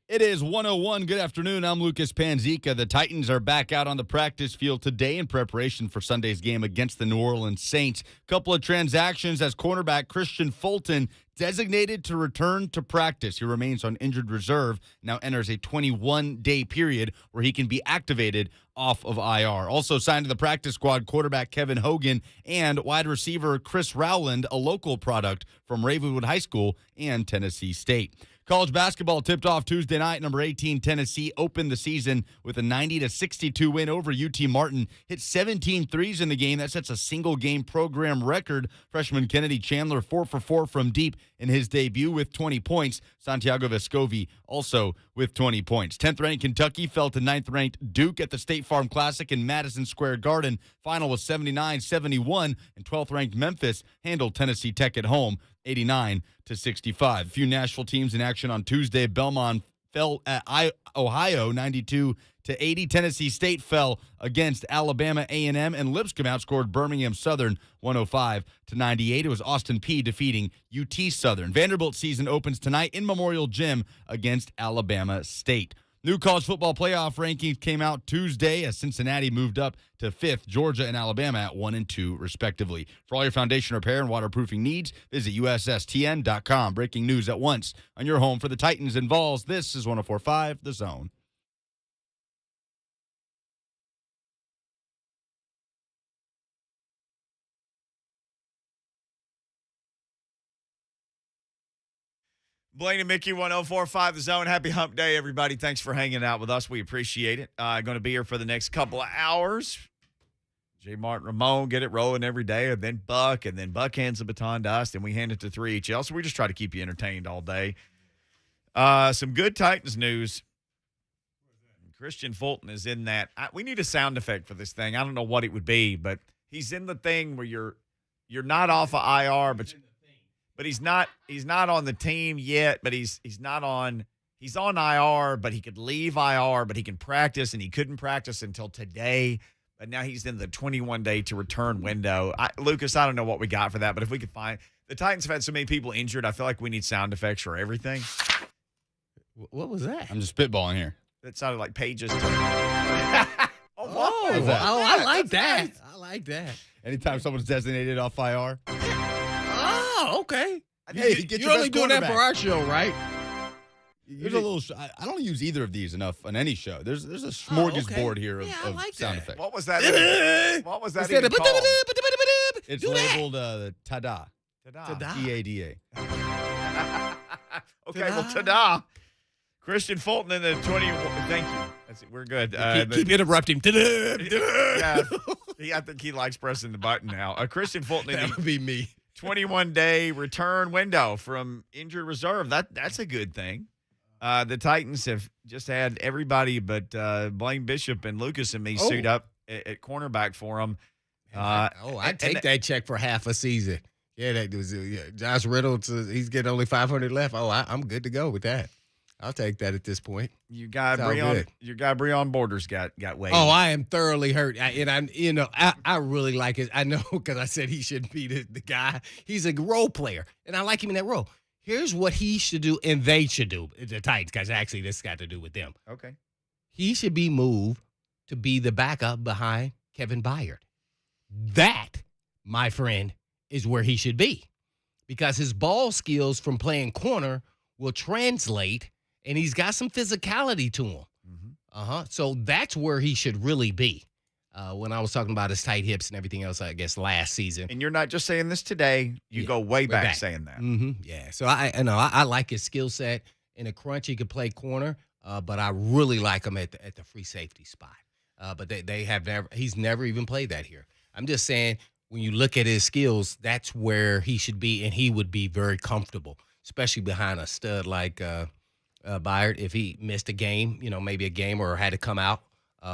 It is 101. Good afternoon. I'm Lucas Panzica. The Titans are back out on the practice field today in preparation for Sunday's game against the New Orleans Saints. Couple of transactions as cornerback Christian Fulton designated to return to practice. He remains on injured reserve, now enters a 21-day period where he can be activated off of IR. Also signed to the practice squad, quarterback Kevin Hogan and wide receiver Chris Rowland, a local product from Ravenwood High School and Tennessee State. College basketball tipped off Tuesday night. Number 18, Tennessee, opened the season with a 90-62 win over UT Martin. Hit 17 threes in the game. That sets a single-game program record. Freshman Kennedy Chandler, 4 for 4 from deep in his debut with 20 points. Santiago Vescovi also with 20 points. 10th-ranked Kentucky fell to 9th-ranked Duke at the State Farm Classic in Madison Square Garden. Final was 79-71, and 12th-ranked Memphis handled Tennessee Tech at home 89-65. A few Nashville teams in action on Tuesday. Belmont fell at Ohio 92-80. Tennessee State fell against Alabama A&M, and Lipscomb outscored Birmingham Southern 105-98. It was Austin Peay defeating UT Southern. Vanderbilt season opens tonight in Memorial Gym against Alabama State. New college football playoff rankings came out Tuesday as Cincinnati moved up to 5th, Georgia and Alabama at 1 and 2, respectively. For all your foundation repair and waterproofing needs, visit USSTN.com. Breaking news at once on your home for the Titans and Vols. This is 104.5 The Zone. Blaine and Mickey, 104.5 The Zone. Happy hump day, everybody. Thanks for hanging out with us. We appreciate it. Going to be here for the next couple of hours. J. Martin Ramon, get it rolling every day, and then Buck hands the baton to us, and we hand it to 3HL. So we just try to keep you entertained all day. Some good Titans news. Christian Fulton is in that. We need a sound effect for this thing. I don't know what it would be, but he's in the thing where you're not off of IR, but he's not on the team yet, but he's on IR, but he could leave IR, but he can practice, and he couldn't practice until today. But now he's in the 21-day to return window. Lucas, I don't know what we got for that, but if we could find – the Titans have had so many people injured, I feel like we need sound effects for everything. What was that? I'm just spitballing here. That sounded like pages. I like that. Nice. I like that. Anytime someone's designated off IR. Oh, okay. Hey, get You're your only best doing that for quarterback. our show, right? There's a little. I don't use either of these enough on any show. There's a smorgasbord here of I like sound that. effects. What was that? What was that even called? It's Do that. labeled ta-da. Ta-da. T-A-D-A. Okay, well, ta-da. Christian Fulton in the 21. Thank you. That's it. We're good. Keep interrupting. Yeah, I think he likes pressing the button now. Christian Fulton in That the would be me. 21-day return window from injured reserve. That's a good thing. The Titans have just had everybody but Blaine Bishop and Lucas and me suit up at cornerback for them. I'd take that check for half a season. Yeah, that was Josh Reynolds. He's getting only 500 left. I'm good to go with that. I'll take that at this point. Your guy Sound Breon Borders got waived. Oh, I am thoroughly hurt, I really like it. I know because I said he shouldn't be the guy. He's a role player, and I like him in that role. Here's what he should do, and they should do. The Titans, because actually this got to do with them. Okay. He should be moved to be the backup behind Kevin Byard. That, my friend, is where he should be, because his ball skills from playing corner will translate. And he's got some physicality to him. Mm-hmm. So that's where he should really be. When I was talking about his tight hips and everything else, I guess, last season. And you're not just saying this today. You go way back saying that. Mm-hmm. Yeah. So I like his skill set. In a crunch, he could play corner, but I really like him at the free safety spot. But he's never even played that here. I'm just saying, when you look at his skills, that's where he should be, and he would be very comfortable, especially behind a stud like Byard. If he missed a game, maybe a game, or had to come out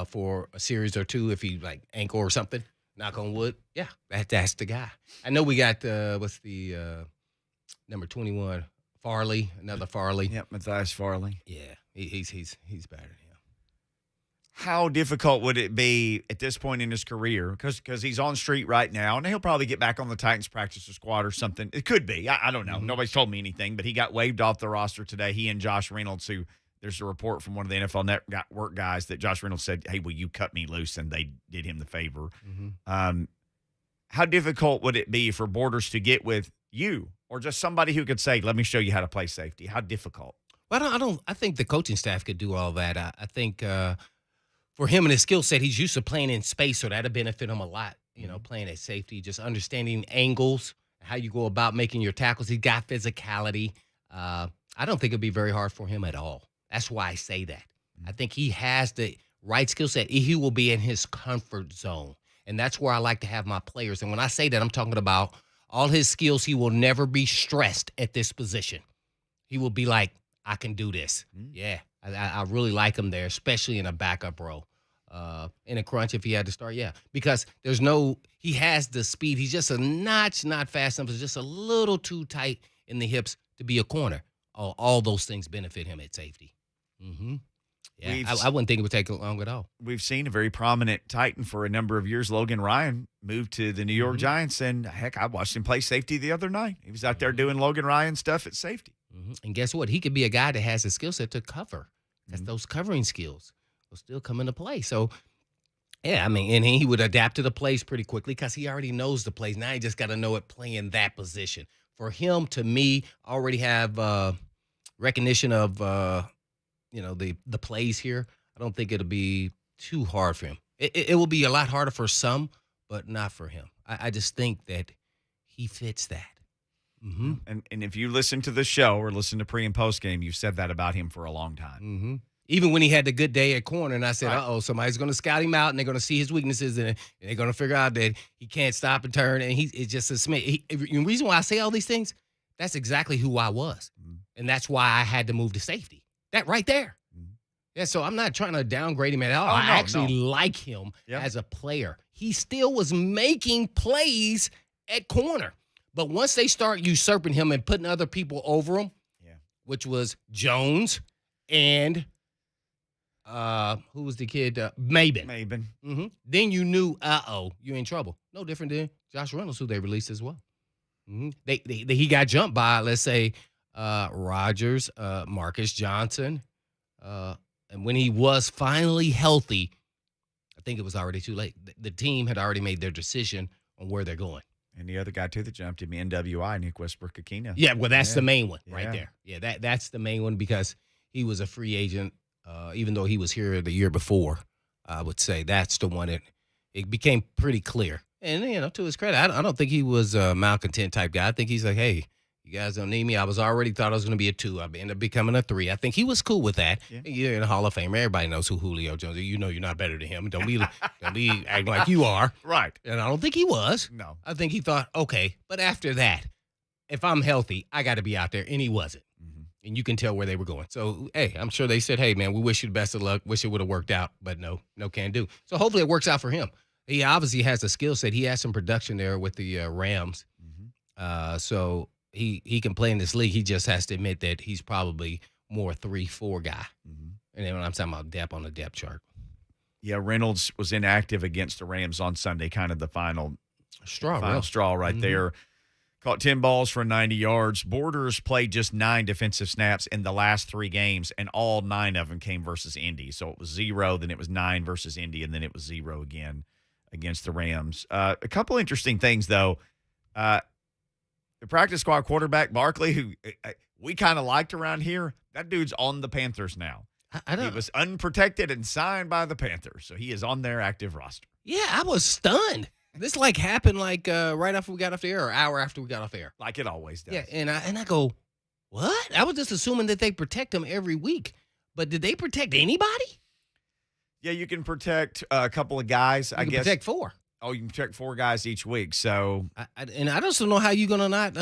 for a series or two, if he like ankle or something, knock on wood. Yeah, that's the guy. I know we got what's the number 21, Farley, another Farley. Yep, Matthias Farley. Yeah, he's better than him. How difficult would it be at this point in his career? Because he's on street right now, and he'll probably get back on the Titans practice squad or something. It could be. I don't know. Mm-hmm. Nobody's told me anything, but he got waived off the roster today. He and Josh Reynolds, who there's a report from one of the NFL Network guys that Josh Reynolds said, "Hey, will you cut me loose?" And they did him the favor. How difficult would it be for Borders to get with you or just somebody who could say, "Let me show you how to play safety"? How difficult? Well, I think the coaching staff could do all that. I think for him and his skill set, he's used to playing in space, so that'll benefit him a lot. Playing at safety, just understanding angles, how you go about making your tackles. He got physicality. I don't think it'd be very hard for him at all. That's why I say that. I think he has the right skill set. He will be in his comfort zone. And that's where I like to have my players. And when I say that, I'm talking about all his skills. He will never be stressed at this position. He will be like, I can do this. Yeah, I really like him there, especially in a backup role. In a crunch, if he had to start, yeah. Because he has the speed. He's just a notch, not fast enough. It's just a little too tight in the hips to be a corner. All those things benefit him at safety. Yeah, I wouldn't think it would take long at all. We've seen a very prominent Titan for a number of years, Logan Ryan, move to the New York Giants, and heck, I watched him play safety the other night. He was out there doing Logan Ryan stuff at safety. And guess what? He could be a guy that has a skill set to cover. Because those covering skills will still come into play. So, yeah, I mean, and he would adapt to the plays pretty quickly because he already knows the plays. Now he just got to know it playing that position. For him, to me, already have recognition of the plays here. I don't think it'll be too hard for him. It will be a lot harder for some, but not for him. I just think that he fits that. And if you listen to the show or listen to pre and post game, you've said that about him for a long time. Even when he had the good day at corner, and I said, somebody's going to scout him out, and they're going to see his weaknesses, and they're going to figure out that he can't stop and turn, and it's just a smith. The reason why I say all these things, that's exactly who I was, and that's why I had to move to safety. That right there. Yeah, so I'm not trying to downgrade him at all. I actually like him as a player. He still was making plays at corner. But once they start usurping him and putting other people over him, which was Jones and who was the kid? Maben. Then you knew, you're in trouble. No different than Josh Reynolds, who they released as well. He got jumped by, let's say, Rodgers, Marcus Johnson. And when he was finally healthy, I think it was already too late. The team had already made their decision on where they're going. And the other guy, too, that jumped him, NWI, Nick Westbrook-Akina. Yeah, well, that's the main one right there. Yeah, that's the main one because he was a free agent, even though he was here the year before. I would say that's the one that it became pretty clear. And, to his credit, I don't think he was a malcontent type guy. I think he's like, hey, you guys don't need me. I already thought I was going to be a 2. I ended up becoming a 3. I think he was cool with that. Yeah. You're in the Hall of Fame. Everybody knows who Julio Jones is. You know you're not better than him. Don't be acting like you are. Right. And I don't think he was. No. I think he thought, okay, but after that, if I'm healthy, I got to be out there. And he wasn't. And you can tell where they were going. So, hey, I'm sure they said, hey, man, we wish you the best of luck. Wish it would have worked out. But no can do. So hopefully it works out for him. He obviously has a skill set. He has some production there with the Rams. So he can play in this league. He just has to admit that he's probably more 3-4 guy. And then when I'm talking about depth on the depth chart. Yeah, Reynolds was inactive against the Rams on Sunday, kind of the final straw right there. Caught 10 balls for 90 yards. Borders played just 9 defensive snaps in the last 3 games, and all 9 of them came versus Indy. So it was 0, then it was 9 versus Indy, and then it was 0 again against the Rams. A couple interesting things, though. The practice squad quarterback, Barkley, who we kind of liked around here, that dude's on the Panthers now. He was unprotected and signed by the Panthers, so he is on their active roster. Yeah, I was stunned. This happened right after we got off the air or hour after we got off the air. Like it always does. Yeah, and I go, what? I was just assuming that they protect him every week. But did they protect anybody? Yeah, you can protect a couple of guys, I guess. You can protect 4. Oh, you can protect 4 guys each week. So, I just don't know how you're going to not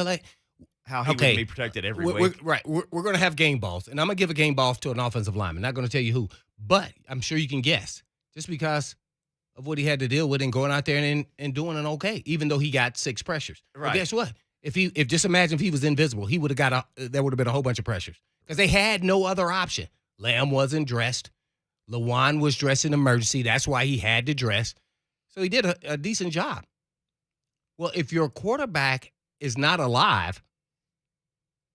how he would be protected every week. We're going to have game balls, and I'm going to give a game ball to an offensive lineman. Not going to tell you who, but I'm sure you can guess just because of what he had to deal with and going out there and doing an okay, even though he got 6 pressures. Right. But guess what? If just imagine if he was invisible, he would have got there would have been a whole bunch of pressures because they had no other option. Lamb wasn't dressed. Lawan was dressed in emergency. That's why he had to dress. So he did a decent job. Well, if your quarterback is not alive,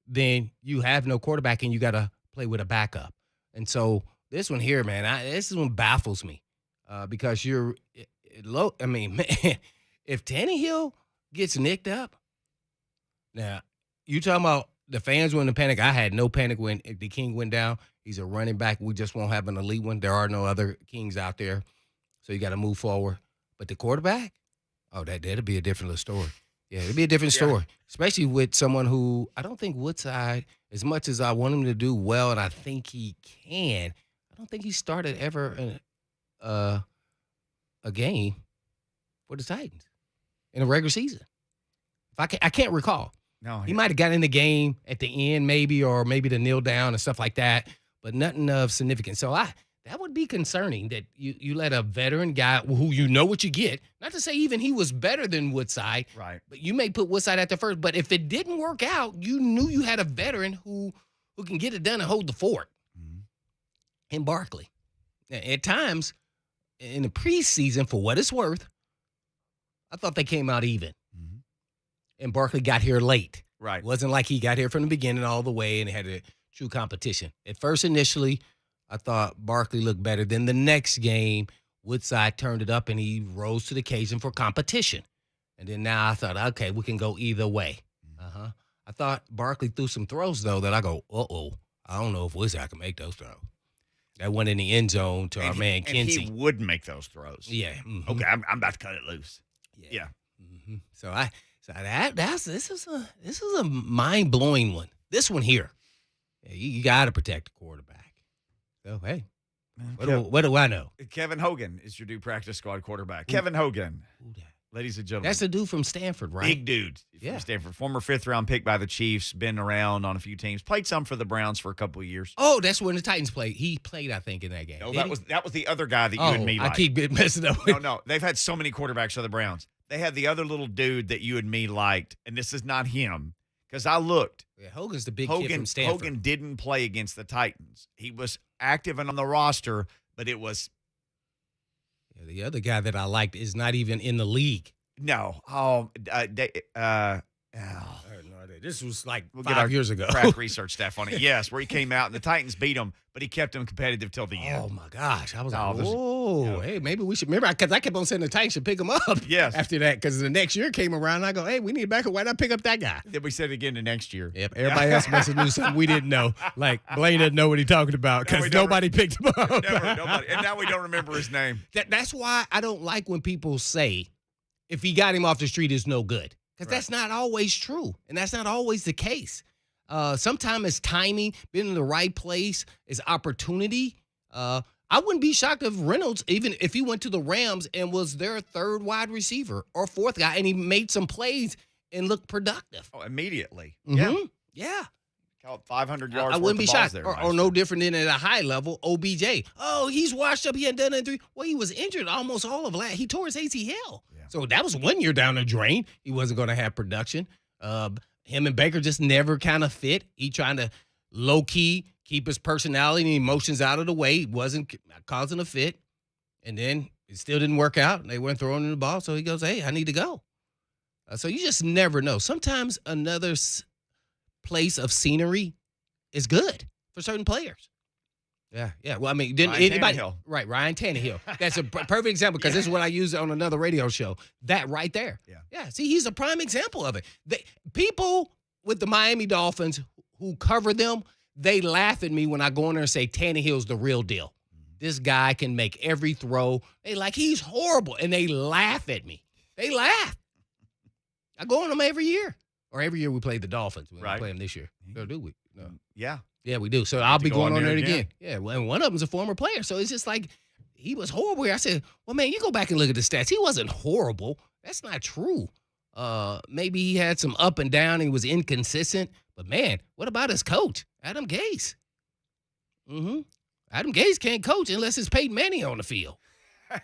then you have no quarterback and you got to play with a backup. And so this one here, man, this one baffles me because you're low. I mean, man, if Tannehill gets nicked up, now you talking about the fans went in panic. I had no panic when the king went down. He's a running back. We just won't have an elite one. There are no other kings out there. So you got to move forward. But the quarterback, that'd be a different little story. Yeah, it'd be a different story, especially with someone who I don't think Woodside, as much as I want him to do well, and I think he can, I don't think he started ever in a game for the Titans in a regular season. I can't recall. No, he might have got in the game at the end, maybe, or maybe the kneel down and stuff like that, but nothing of significance. So that would be concerning that you let a veteran guy who you know what you get, not to say even he was better than Woodside, right? But you may put Woodside at the first. But if it didn't work out, you knew you had a veteran who can get it done and hold the fort. Mm-hmm. In Barkley, now, at times in the preseason, for what it's worth, I thought they came out even. And Barkley got here late. Right. It wasn't like he got here from the beginning all the way and had a true competition. At first, initially, I thought Barkley looked better. Then the next game, Woodside turned it up and he rose to the occasion for competition. And then now I thought, okay, we can go either way. I thought Barkley threw some throws, though, that I go, I don't know if Woodside can make those throws. That went in the end zone to our man Kinsey. And he would make those throws. Yeah. Mm-hmm. Okay, I'm about to cut it loose. Yeah. Mm-hmm. So this is a mind-blowing one. This one here, you got to protect the quarterback. So hey, what do I know? Kevin Hogan is your new practice squad quarterback. Kevin Hogan, ladies and gentlemen, that's the dude from Stanford, right? Big dude from Stanford, former 5th-round pick by the Chiefs, been around on a few teams, played some for the Browns for a couple of years. Oh, that's when the Titans played. He played, I think, in that game. No, that was the other guy that you and me liked. I keep messing up. No, they've had so many quarterbacks for the Browns. They had the other little dude that you and me liked, and this is not him, because I looked. Yeah, Hogan's the big kid from Stanford. Hogan didn't play against the Titans. He was active and on the roster, but it was. Yeah, the other guy that I liked is not even in the league. No. This was like 5 years ago. Crack research staff on it. Yes, where he came out and the Titans beat him, but he kept him competitive till the end. Oh, my gosh. I was hey, maybe we should. Remember, because I kept on saying the Titans should pick him up after that, because the next year came around, and I go, hey, we need a backup. Why not pick up that guy? Then we said it again the next year. Yep, everybody else must have knew something we didn't know. Like, Blaine didn't know what he's talking about because nobody picked him up. Nobody. And now we don't remember his name. That's why I don't like when people say, if he got him off the street, it's no good. Because that's not always true, and that's not always the case. Sometimes it's timing, being in the right place, is opportunity. I wouldn't be shocked if Reynolds, even if he went to the Rams and was their third wide receiver or fourth guy, and he made some plays and looked productive. Oh, immediately. Mm-hmm. Yeah. Caught 500 yards. I wouldn't be shocked. There, or no different than at a high level, OBJ. Oh, he's washed up. He hadn't done anything. Well, he was injured almost all of last. He tore his ACL. So that was 1 year down the drain. He wasn't going to have production. Him and Baker just never kind of fit. He trying to low-key keep his personality and emotions out of the way. He wasn't causing a fit. And then it still didn't work out. They weren't throwing him the ball. So he goes, hey, I need to go. So you just never know. Sometimes another place of scenery is good for certain players. Yeah. Well, I mean, didn't anybody? Right, Ryan Tannehill. That's a perfect example because this is what I used on another radio show. That right there. Yeah. See, he's a prime example of it. People with the Miami Dolphins who cover them, they laugh at me when I go in there and say Tannehill's the real deal. This guy can make every throw. They like he's horrible, and they laugh at me. They laugh. I go on them every year, or every year we play the Dolphins. We play them this year. So do we? No. Yeah. Yeah, we do. So I'll be going on there again. Yeah, well, and one of them's a former player. So it's just like he was horrible. I said, well, man, you go back and look at the stats. He wasn't horrible. That's not true. Maybe he had some up and down. He was inconsistent. But, man, what about his coach, Adam Gase? Adam Gase can't coach unless it's Peyton Manning on the field.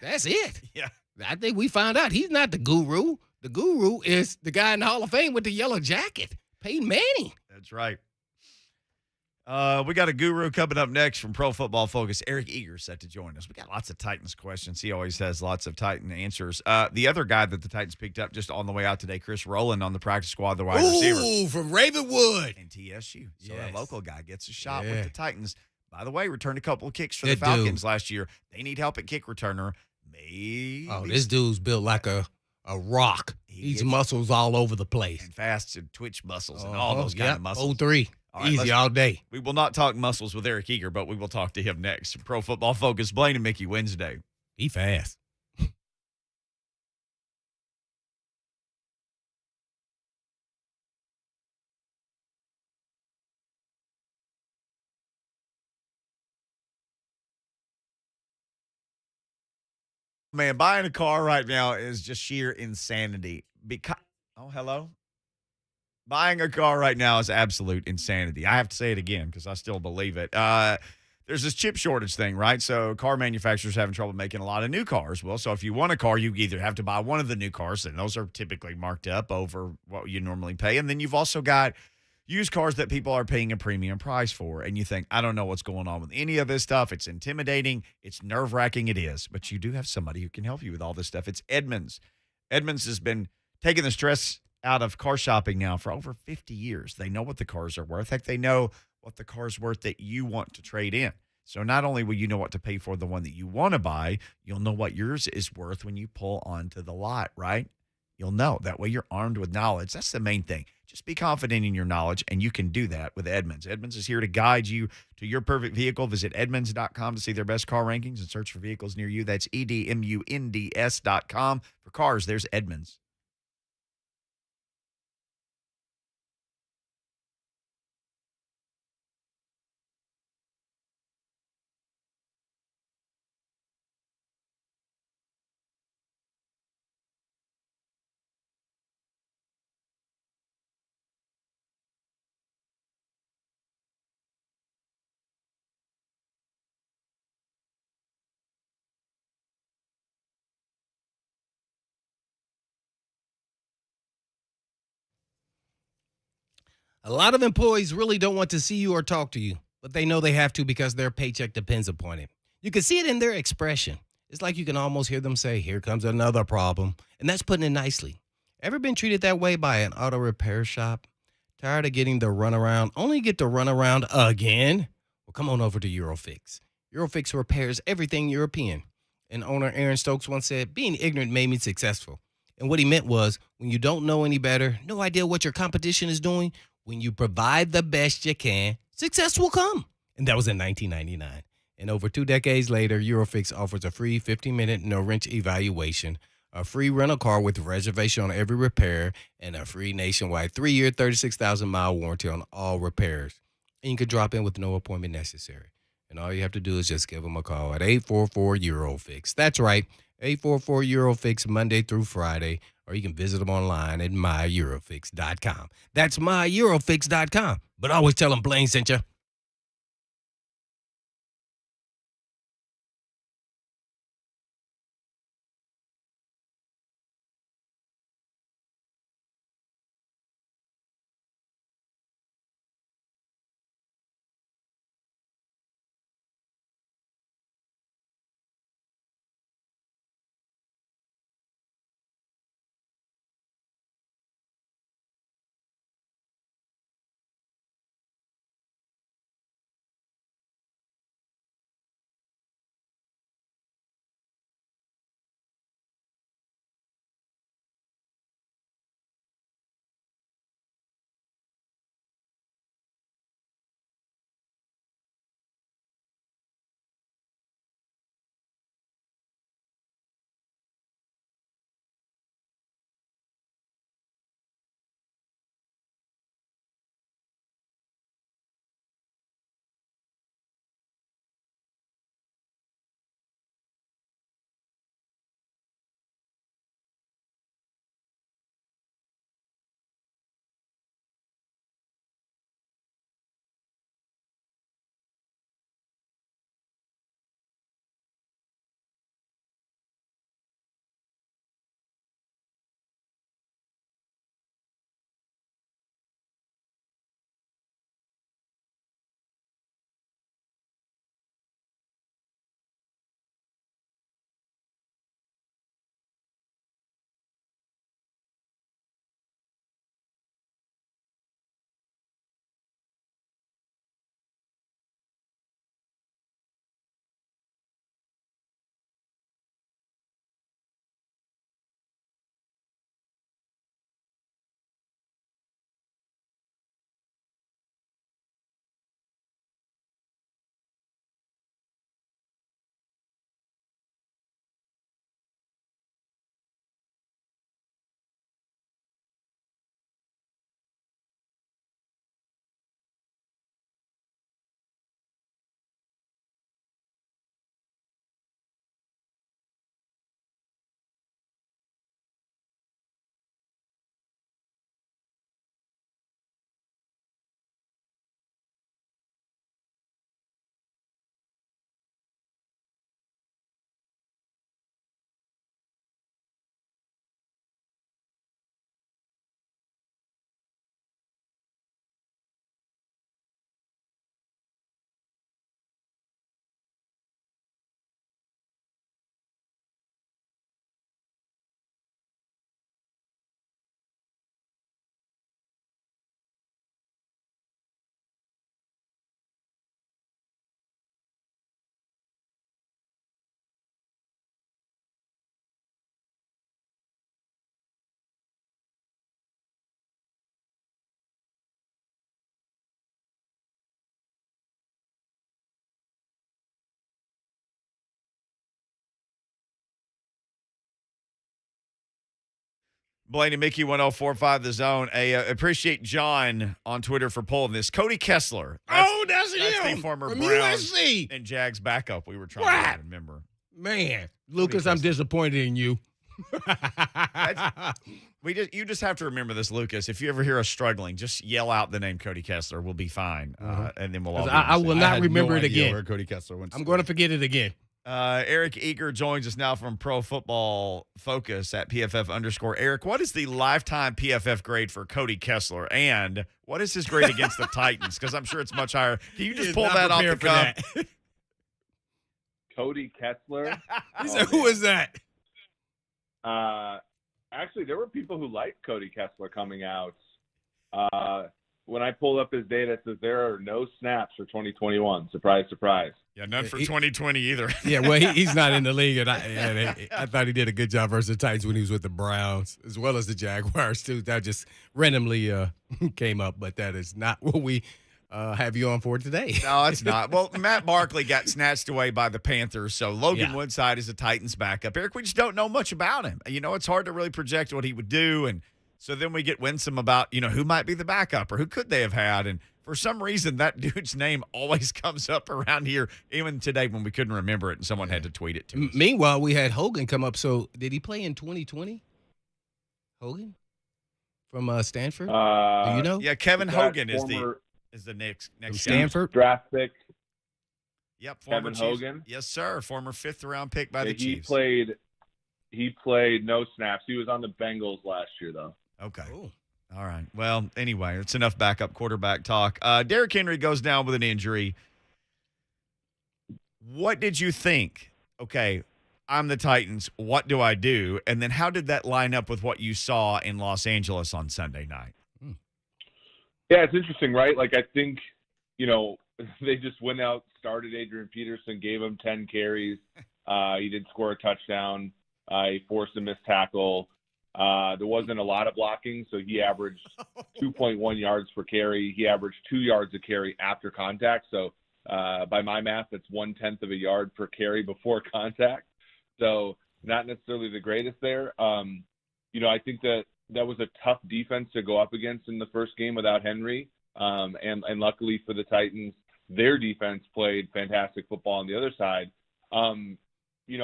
That's it. Yeah. I think we found out he's not the guru. The guru is the guy in the Hall of Fame with the yellow jacket, Peyton Manning. That's right. We got a guru coming up next from Pro Football Focus. Eric Eager set to join us. We got lots of Titans questions. He always has lots of Titan answers. The other guy that the Titans picked up just on the way out today, Chris Rowland on the practice squad, the wide receiver. Ooh, from Ravenwood. And TSU. So that local guy gets a shot with the Titans. By the way, returned a couple of kicks for the Good Falcons dude. last year. They need help at kick returner. Maybe. Oh, this dude's built like a rock. He He's gets- muscles all over the place. and fast and twitch muscles and all those kind of muscles. 0-3. All right, Easy all day. We will not talk muscles with Eric Eager, but we will talk to him next. Pro Football Focus, Blaine and Mickey Wednesday. He fast. Man, buying a car right now is just sheer insanity. Hello? Buying a car right now is absolute insanity. I have to say it again because I still believe it. There's this chip shortage thing, right? So car manufacturers having trouble making a lot of new cars. Well, so if you want a car, you either have to buy one of the new cars, and those are typically marked up over what you normally pay. And then you've also got used cars that people are paying a premium price for. And you think, I don't know what's going on with any of this stuff. It's intimidating. It's nerve-wracking. It is. But you do have somebody who can help you with all this stuff. It's Edmunds. Edmunds has been taking the stress out of car shopping now for over 50 years. They know what the cars are worth. Heck, they know what the car's worth that you want to trade in. So not only will you know what to pay for the one that you want to buy, you'll know what yours is worth when you pull onto the lot, right? You'll know. That way you're armed with knowledge. That's the main thing. Just be confident in your knowledge, and you can do that with Edmunds. Edmunds is here to guide you to your perfect vehicle. Visit Edmunds.com to see their best car rankings and search for vehicles near you. That's EDMUNDS.com. For cars, there's Edmunds. A lot of employees really don't want to see you or talk to you, but they know they have to because their paycheck depends upon it. You can see it in their expression. It's like you can almost hear them say, "Here comes another problem." And that's putting it nicely. Ever been treated that way by an auto repair shop? Tired of getting the runaround? Only get the runaround again? Well, come on over to Eurofix. Eurofix repairs everything European. And owner Aaron Stokes once said, "Being ignorant made me successful." And what he meant was, when you don't know any better, no idea what your competition is doing, when you provide the best you can, success will come. And that was in 1999. And over 2 decades later, Eurofix offers a free 15-minute no-wrench evaluation, a free rental car with reservation on every repair, and a free nationwide 3-year, 36,000-mile warranty on all repairs. And you can drop in with no appointment necessary. And all you have to do is just give them a call at 844-EUROFIX. That's right, 844-EUROFIX, Monday through Friday. Or you can visit them online at myeurofix.com. That's myeurofix.com. But always tell them Blaine sent you. Blaine and Mickey 1045 The Zone. Appreciate John on Twitter for pulling this. Cody Kessler. That's the former from Browns USC. and Jags backup we were trying to remember. Man, Lucas, I'm disappointed in you. You just have to remember this, Lucas. If you ever hear us struggling, just yell out the name Cody Kessler. We'll be fine, and then we'll all. I will not remember it again. Where Cody Kessler went. I'm going to forget it again. Eric Eager joins us now from Pro Football Focus at PFF_. Eric, what is the lifetime PFF grade for Cody Kessler, and what is his grade against the Titans? Because I'm sure it's much higher. Can you just pull that off the cuff? Cody Kessler. He said, "Who is that?" Actually, there were people who liked Cody Kessler coming out. When I pulled up his data, it says there are no snaps for 2021. Surprise, surprise. Yeah, none for 2020 either. Yeah, well, he's not in the league, and I thought he did a good job versus the Titans when he was with the Browns, as well as the Jaguars, too. That just randomly came up, but that is not what we have you on for today. No, it's not. Well, Matt Barkley got snatched away by the Panthers, so Logan Woodside is a Titans backup. Eric, we just don't know much about him. You know, it's hard to really project what he would do, and so then we get winsome about, who might be the backup or who could they have had, and for some reason, that dude's name always comes up around here, even today when we couldn't remember it and someone had to tweet it to us. Meanwhile, we had Hogan come up. So did he play in 2020? Hogan? From Stanford? Do you know? Yeah, Kevin Hogan is the next Stanford? Draft pick. Yep, former Kevin Chiefs. Hogan. Yes, sir. Former 5th-round pick by the Chiefs. He played no snaps. He was on the Bengals last year, though. Okay. Cool. All right. Well, anyway, it's enough backup quarterback talk. Derrick Henry goes down with an injury. What did you think? Okay, I'm the Titans. What do I do? And then how did that line up with what you saw in Los Angeles on Sunday night? Yeah, it's interesting, right? Like, I think, they just went out, started Adrian Peterson, gave him 10 carries. He did score a touchdown. He forced a missed tackle. There wasn't a lot of blocking, so he averaged 2.1 yards per carry. He averaged 2 yards a carry after contact. So by my math, that's 1/10 of a yard per carry before contact. So not necessarily the greatest there. I think that was a tough defense to go up against in the first game without Henry. And luckily for the Titans, their defense played fantastic football on the other side.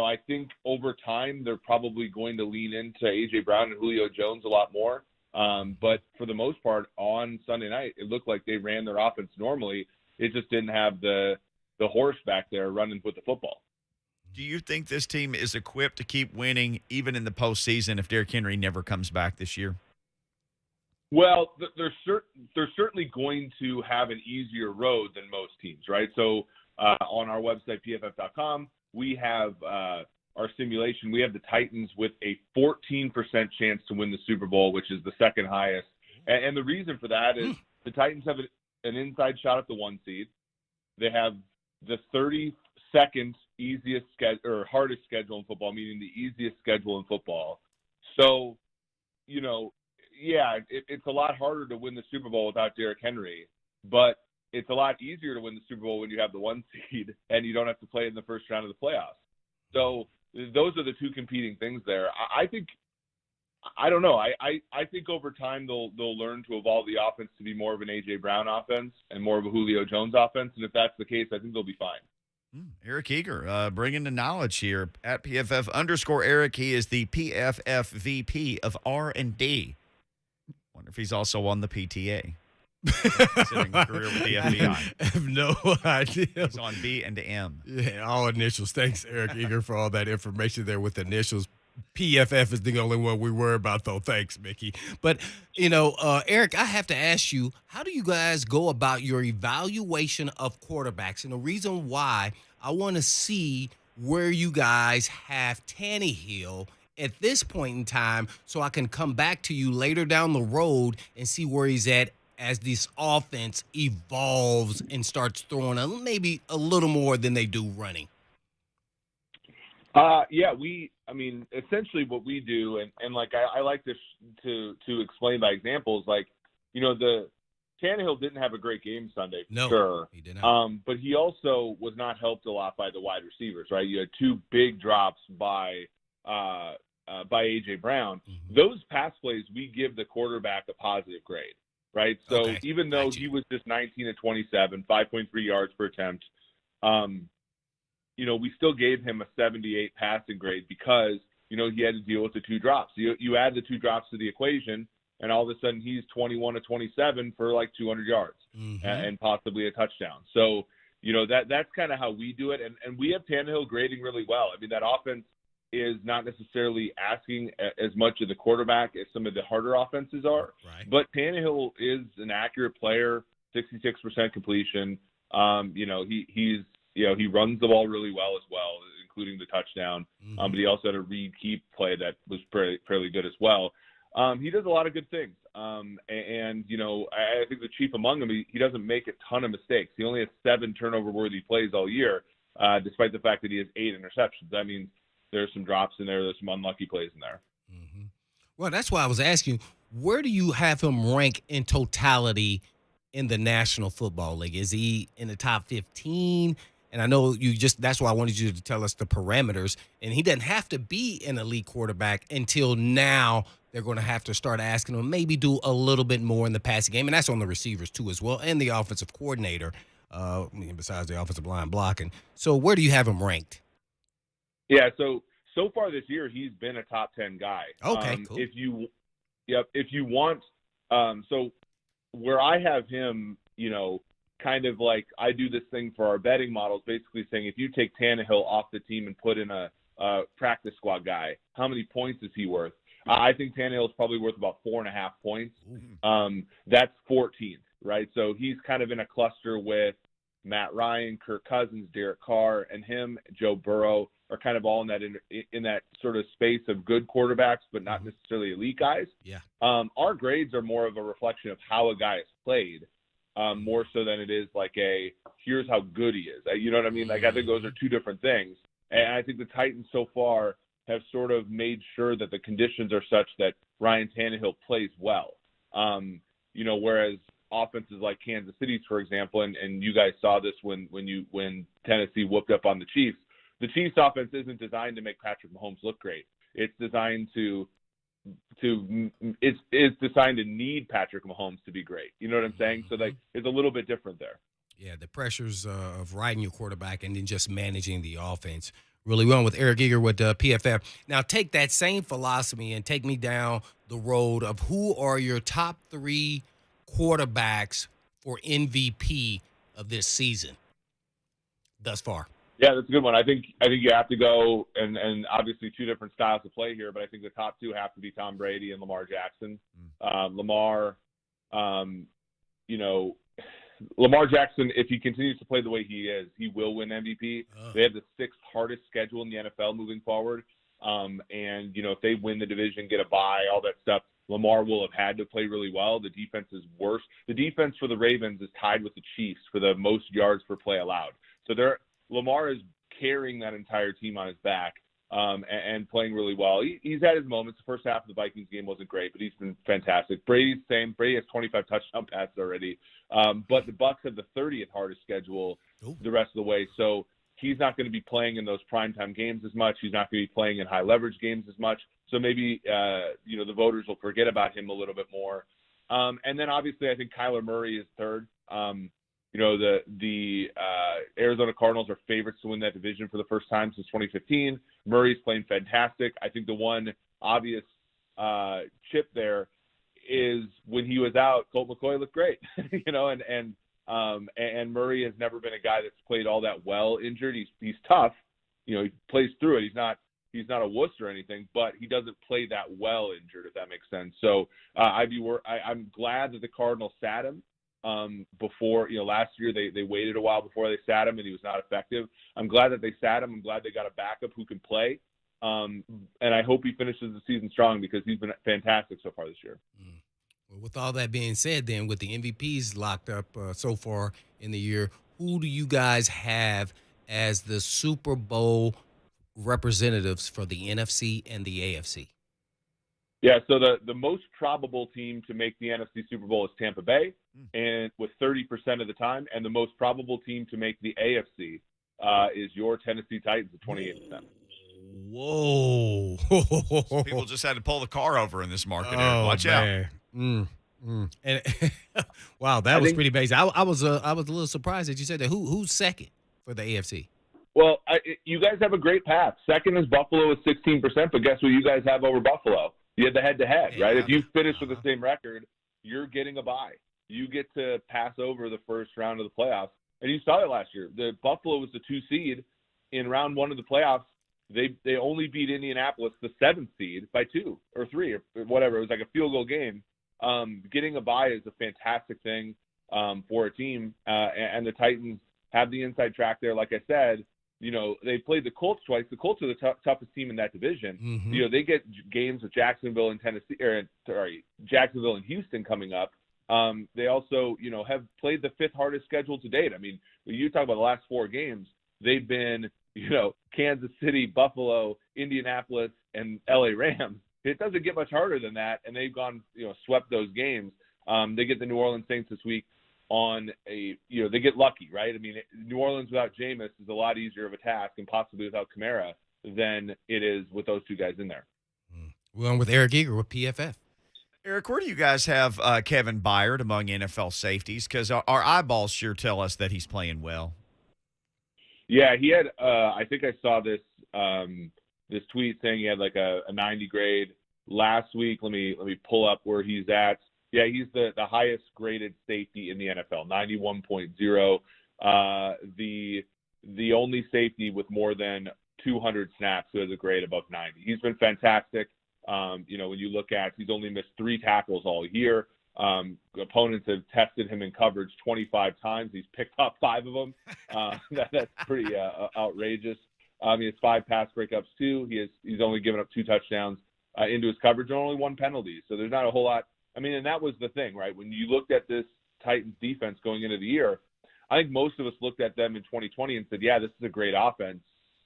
I think over time they're probably going to lean into A.J. Brown and Julio Jones a lot more. But for the most part, on Sunday night, it looked like they ran their offense normally. It just didn't have the horse back there running with the football. Do you think this team is equipped to keep winning even in the postseason if Derrick Henry never comes back this year? Well, they're certainly going to have an easier road than most teams, right? So on our website, PFF.com, we have our simulation. We have the Titans with a 14% chance to win the Super Bowl, which is the second highest. And the reason for that is the Titans have an inside shot at the 1 seed. They have the 32nd easiest or hardest schedule in football, meaning the easiest schedule in football. So, it's a lot harder to win the Super Bowl without Derrick Henry, but it's a lot easier to win the Super Bowl when you have the 1 seed and you don't have to play in the first round of the playoffs. So those are the two competing things there. I don't know. I think over time they'll learn to evolve the offense to be more of an A.J. Brown offense and more of a Julio Jones offense. And if that's the case, I think they'll be fine. Eric Eager, bringing the knowledge here at PFF_ Eric. He is the PFF VP of R&D. Wonder if he's also on the PTA. Considering a career with the FBI. I have no idea. He's on B and M. Yeah, all initials. Thanks, Eric Eager, for all that information there with initials. PFF is the only one we worry about, though. Thanks, Mickey. But, Eric, I have to ask you, how do you guys go about your evaluation of quarterbacks? And the reason why I want to see where you guys have Tannehill at this point in time so I can come back to you later down the road and see where he's at as this offense evolves and starts throwing maybe a little more than they do running. Essentially what we do, and like I like this to explain by examples, like, the Tannehill didn't have a great game Sunday, for sure. He did not. But he also was not helped a lot by the wide receivers, right? You had two big drops by by A.J. Brown, those pass plays, we give the quarterback a positive grade, right? So Okay. even though he was just 19 of 27, 5.3 yards per attempt, we still gave him a 78 passing grade because, he had to deal with the 2 drops. You add the 2 drops to the equation, and all of a sudden he's 21 of 27 for like 200 yards and possibly a touchdown. So, that's kind of how we do it. And we have Tannehill grading really well. I mean, that offense is not necessarily asking as much of the quarterback as some of the harder offenses are. Right. But Tannehill is an accurate player, 66% completion. He runs the ball really well as well, including the touchdown. But he also had a read keep play that was fairly good as well. He does a lot of good things. I think the chief among them, he doesn't make a ton of mistakes. He only has 7 turnover-worthy plays all year, despite the fact that he has 8 interceptions. That means there's some drops in there. There's some unlucky plays in there. Well, that's why I was asking, where do you have him rank in totality in the National Football League? Is he in the top 15? And I know that's why I wanted you to tell us the parameters. And he doesn't have to be an elite quarterback until now. They're going to have to start asking him maybe do a little bit more in the passing game. And that's on the receivers too as well, and the offensive coordinator, besides the offensive line blocking. So where do you have him ranked? Yeah, so far this year, he's been a top 10 guy. Okay, cool. If you want, so where I have him, kind of like I do this thing for our betting models, basically saying if you take Tannehill off the team and put in a practice squad guy, how many points is he worth? I think Tannehill is probably worth about 4.5 points. That's 14th, right? So he's kind of in a cluster with Matt Ryan, Kirk Cousins, Derek Carr, and him, Joe Burrow, are kind of all in that sort of space of good quarterbacks, but not necessarily elite guys. Yeah. Our grades are more of a reflection of how a guy has played, more so than it is like here's how good he is. You know what I mean? Like I think those are 2 different things. And I think the Titans so far have sort of made sure that the conditions are such that Ryan Tannehill plays well. Whereas offenses like Kansas City's, for example, and you guys saw this when Tennessee whooped up on the Chiefs. The Chiefs offense isn't designed to make Patrick Mahomes look great. It's designed it's designed to need Patrick Mahomes to be great. You know what I'm saying? So it's a little bit different there. Yeah, the pressures of riding your quarterback and then just managing the offense really well with Eric Eager with PFF. Now take that same philosophy and take me down the road of who are your top 3 quarterbacks for MVP of this season thus far. Yeah, that's a good one. I think you have to go, and obviously 2 different styles of play here, but I think the top 2 have to be Tom Brady and Lamar Jackson. Lamar Jackson, if he continues to play the way he is, he will win MVP. They have the 6th hardest schedule in the NFL moving forward. If they win the division, get a bye, all that stuff, Lamar will have had to play really well. The defense is worse. The defense for the Ravens is tied with the Chiefs for the most yards per play allowed. So Lamar is carrying that entire team on his back and playing really well. He's had his moments. The first half of the Vikings game wasn't great, but he's been fantastic. Brady's same. Brady has 25 touchdown passes already. But the Bucs have the 30th hardest schedule the rest of the way. So he's not going to be playing in those primetime games as much. He's not going to be playing in high leverage games as much. So maybe, the voters will forget about him a little bit more. And then obviously I think Kyler Murray is 3rd. The Arizona Cardinals are favorites to win that division for the first time since 2015. Murray's playing fantastic. I think the one obvious chip there is when he was out, Colt McCoy looked great, and Murray has never been a guy that's played all that well injured. He's tough, he plays through it. He's not a wuss or anything, but he doesn't play that well injured, if that makes sense. So I'm glad that the Cardinals sat him. Before, last year they waited a while before they sat him and he was not effective. I'm glad that they sat him. I'm glad they got a backup who can play. And I hope he finishes the season strong because he's been fantastic so far this year. Well, with all that being said, then with the MVPs locked up so far in the year, who do you guys have as the Super Bowl representatives for the NFC and the AFC? Yeah, so the most probable team to make the NFC Super Bowl is Tampa Bay, and with 30% of the time, and the most probable team to make the AFC is your Tennessee Titans at 28%. Whoa. People just had to pull the car over in this market. Oh, Watch out. man. And wow, that was pretty basic. I was a little surprised that you said that. Who's second for the AFC? Well, you guys have a great path. Second is Buffalo with 16%, but guess what you guys have over Buffalo? You had the head-to-head, right? If you finish with the same record, you're getting a bye. You get to pass over the first round of the playoffs. And you saw it last year. The Buffalo was the 2 seed in round 1 of the playoffs. They only beat Indianapolis, the 7th seed, by 2 or 3 or whatever. It was like a field goal game. Getting a bye is a fantastic thing for a team. And the Titans have the inside track there. Like I said, you know, they played the Colts twice. The Colts are the toughest team in that division. Mm-hmm. You know, they get games with Jacksonville and Jacksonville and Houston coming up. They also, you know, have played the 5th hardest schedule to date. I mean, when you talk about the last 4 games, they've been, you know, Kansas City, Buffalo, Indianapolis, and LA Rams. It doesn't get much harder than that, and they've gone, you know, swept those games. They get the New Orleans Saints this week on a, you know, they get lucky, right? I mean, New Orleans without Jameis is a lot easier of a task, and possibly without Kamara, than it is with those 2 guys in there. Well, with Eric Eager with PFF. Eric, where do you guys have Kevin Byard among NFL safeties? Because our eyeballs sure tell us that he's playing well. Yeah, he had. I think I saw this this tweet saying he had like a 90 grade last week. Let me pull up where he's at. Yeah, he's the highest graded safety in the NFL, 91.0. The only safety with more than 200 snaps who has a grade above 90. He's been fantastic. You know, when you look at, he's only missed 3 tackles all year. Opponents have tested him in coverage 25 times. He's picked up 5 of them. That's pretty outrageous. He has 5 pass breakups too. He's only given up 2 touchdowns into his coverage and only 1 penalty. So there's not a whole lot. I mean, and that was the thing, right? When you looked at this Titans defense going into the year, I think most of us looked at them in 2020 and said, yeah, this is a great offense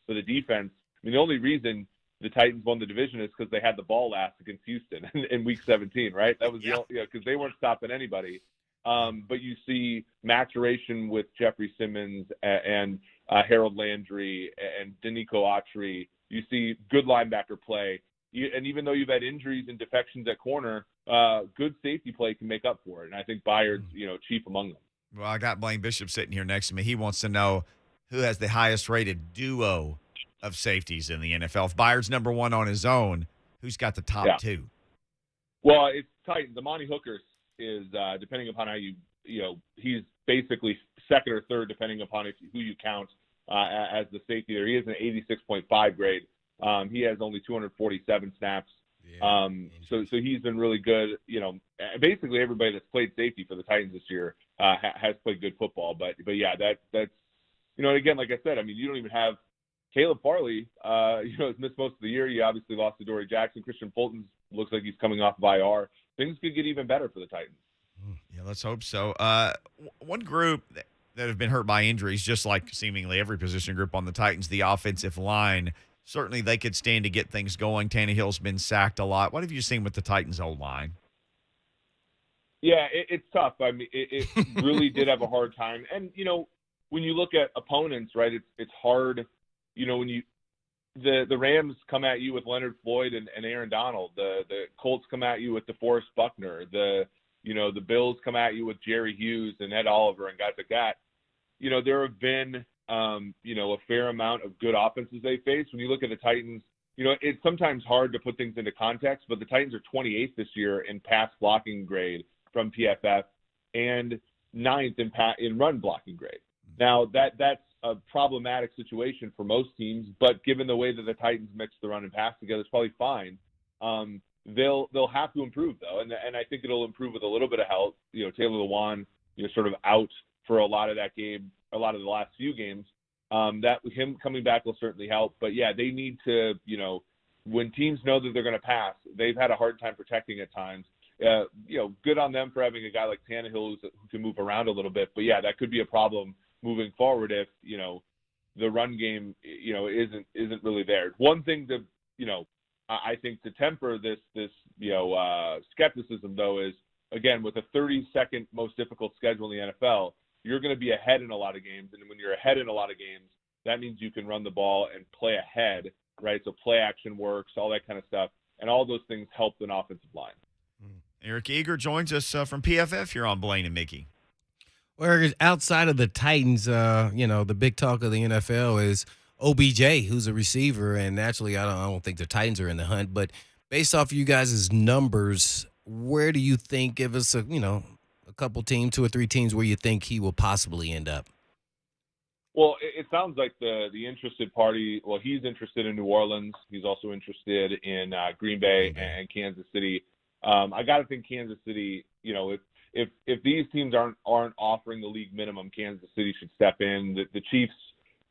for the defense. I mean, the only reason the Titans won the division is because they had the ball last against Houston in Week 17, right? That was because they weren't stopping anybody. But you see maturation with Jeffrey Simmons and Harold Landry and Danico Autry. You see good linebacker play. And even though you've had injuries and defections at corner, good safety play can make up for it. And I think Byard's, you know, chief among them. Well, I got Blaine Bishop sitting here next to me. He wants to know who has the highest rated duo of safeties in the NFL. If Byard's number 1 on his own, who's got the top 2? Well, it's Titans. Amani Hooker is, depending upon how you know, he's basically second or third, depending upon who you count as the safety there. He is an 86.5 grade. He has only 247 snaps. Yeah, so he's been really good. You know, basically everybody that's played safety for the Titans this year has played good football. But yeah, that's, you know, and again, like I said, I mean, you don't even have Caleb Farley, you know, has missed most of the year. You obviously lost to Dory Jackson. Christian Fulton looks like he's coming off of IR. Things could get even better for the Titans. Yeah, let's hope so. One group that have been hurt by injuries, just like seemingly every position group on the Titans, the offensive line. Certainly they could stand to get things going. Tannehill's been sacked a lot. What have you seen with the Titans' O-line? Yeah, it's tough. I mean, it really did have a hard time. And, you know, when you look at opponents, right, it's hard. You know, when the Rams come at you with Leonard Floyd and Aaron Donald, the Colts come at you with DeForest Buckner, the Bills come at you with Jerry Hughes and Ed Oliver and guys like that. You know, there have been, you know, a fair amount of good offenses they face. When you look at the Titans, you know, it's sometimes hard to put things into context, but the Titans are 28th this year in pass blocking grade from PFF and 9th in run blocking grade. Now, that's a problematic situation for most teams, but given the way that the Titans mix the run and pass together, it's probably fine. They'll have to improve, though, and I think it'll improve with a little bit of help. You know, Taylor Lewan, you know, sort of out for a lot of that game, a lot of the last few games. That him coming back will certainly help. But, yeah, they need to, you know, when teams know that they're going to pass, they've had a hard time protecting at times. You know, good on them for having a guy like Tannehill who can move around a little bit. But, yeah, that could be a problem moving forward if, you know, the run game, you know, isn't really there. One thing to, you know, I think to temper this you know, skepticism, though, is, again, with a 32nd most difficult schedule in the NFL, you're going to be ahead in a lot of games. And when you're ahead in a lot of games, that means you can run the ball and play ahead right? So play action works, all that kind of stuff. And all those things help an offensive line. Eric Eager joins us from PFF here on Blaine and Mickey. Well, outside of the Titans, the big talk of the NFL is OBJ, who's a receiver, and naturally, I don't think the Titans are in the hunt. But based off you guys' numbers, where do you think? Give us a couple teams, 2 or 3 teams, where you think he will possibly end up. Well, it sounds like the interested party. Well, he's interested in New Orleans. He's also interested in Green Bay and Kansas City. I got to think Kansas City. If these teams aren't offering the league minimum, Kansas City should step in. The Chiefs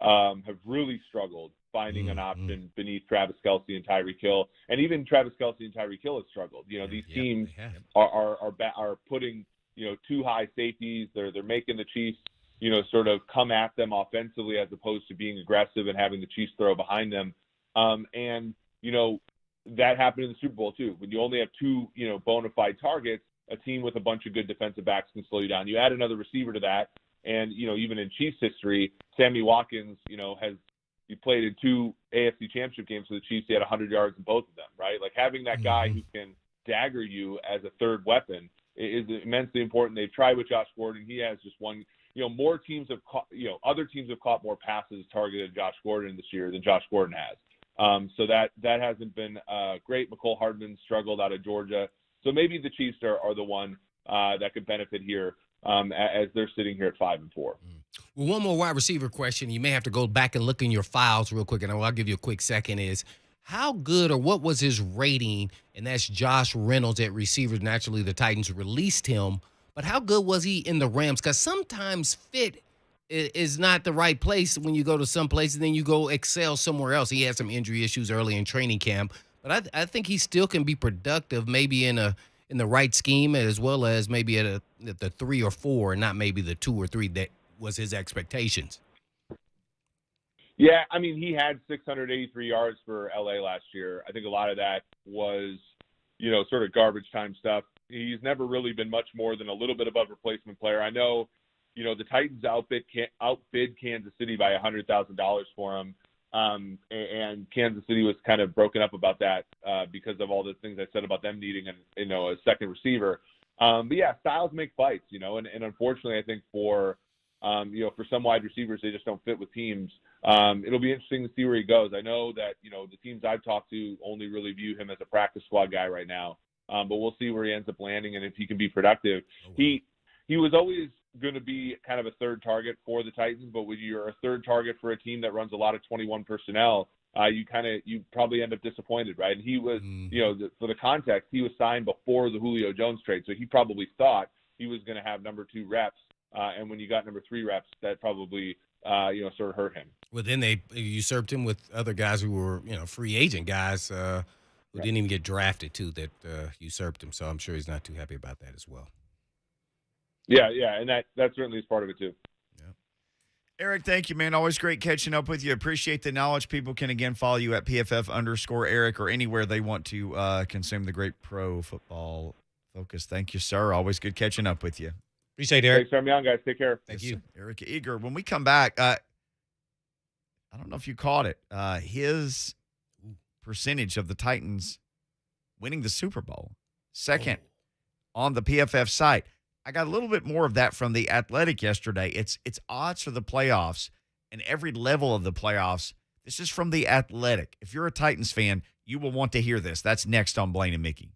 have really struggled finding an option beneath Travis Kelce and Tyreek Hill, and even Travis Kelce and Tyreek Hill have struggled. These teams are putting too high safeties. They're making the Chiefs sort of come at them offensively as opposed to being aggressive and having the Chiefs throw behind them. That happened in the Super Bowl too. When you only have 2 bona fide targets, a team with a bunch of good defensive backs can slow you down. You add another receiver to that, and even in Chiefs history, Sammy Watkins, he played in 2 AFC Championship games for the Chiefs. He had 100 yards in both of them, right? Like having that guy who can dagger you as a third weapon is immensely important. They've tried with Josh Gordon. He has just one. More teams have caught. Other teams have caught more passes targeted Josh Gordon this year than Josh Gordon has. So that hasn't been great. McCole Hardman struggled out of Georgia. So maybe the Chiefs are the one that could benefit here as they're sitting here at 5-4. Well, one more wide receiver question. You may have to go back and look in your files real quick, and I'll give you a quick second. Is how good or what was his rating? And that's Josh Reynolds at receivers. Naturally, the Titans released him. But how good was he in the Rams? Because sometimes fit is not the right place when you go to some place and then you go excel somewhere else. He had some injury issues early in training camp. But I think he still can be productive, maybe in the right scheme, as well as maybe at the 3 or 4, and not maybe the 2 or 3 that was his expectations. Yeah, I mean, he had 683 yards for LA last year. I think a lot of that was, sort of garbage time stuff. He's never really been much more than a little bit above replacement player. I know, the Titans outbid Kansas City by $100,000 for him. And Kansas City was kind of broken up about that because of all the things I said about them needing a second receiver. But yeah, styles make fights, and unfortunately, I think for some wide receivers, they just don't fit with teams. It'll be interesting to see where he goes. I know that, the teams I've talked to only really view him as a practice squad guy right now. But we'll see where he ends up landing and if he can be productive. He was always going to be kind of a third target for the Titans, but when you're a third target for a team that runs a lot of 21 personnel, you probably end up disappointed, right? And he was, for the context, he was signed before the Julio Jones trade, so he probably thought he was going to have number 2 reps, and when you got number 3 reps, that probably sort of hurt him. Well, then they usurped him with other guys who were free agent guys who didn't even get drafted too that usurped him. So I'm sure he's not too happy about that as well. Yeah, and that certainly is part of it too. Yeah. Eric, thank you, man. Always great catching up with you. Appreciate the knowledge. People can, again, follow you at PFF_Eric or anywhere they want to consume the great pro football focus. Thank you, sir. Always good catching up with you. Appreciate it, Eric. Thanks for having me on, guys. Take care. Thank you. Eric Eager. When we come back, I don't know if you caught it. His percentage of the Titans winning the Super Bowl, second on the PFF site. I got a little bit more of that from The Athletic yesterday. It's odds for the playoffs and every level of the playoffs. This is from The Athletic. If you're a Titans fan, you will want to hear this. That's next on Blaine and Mickey.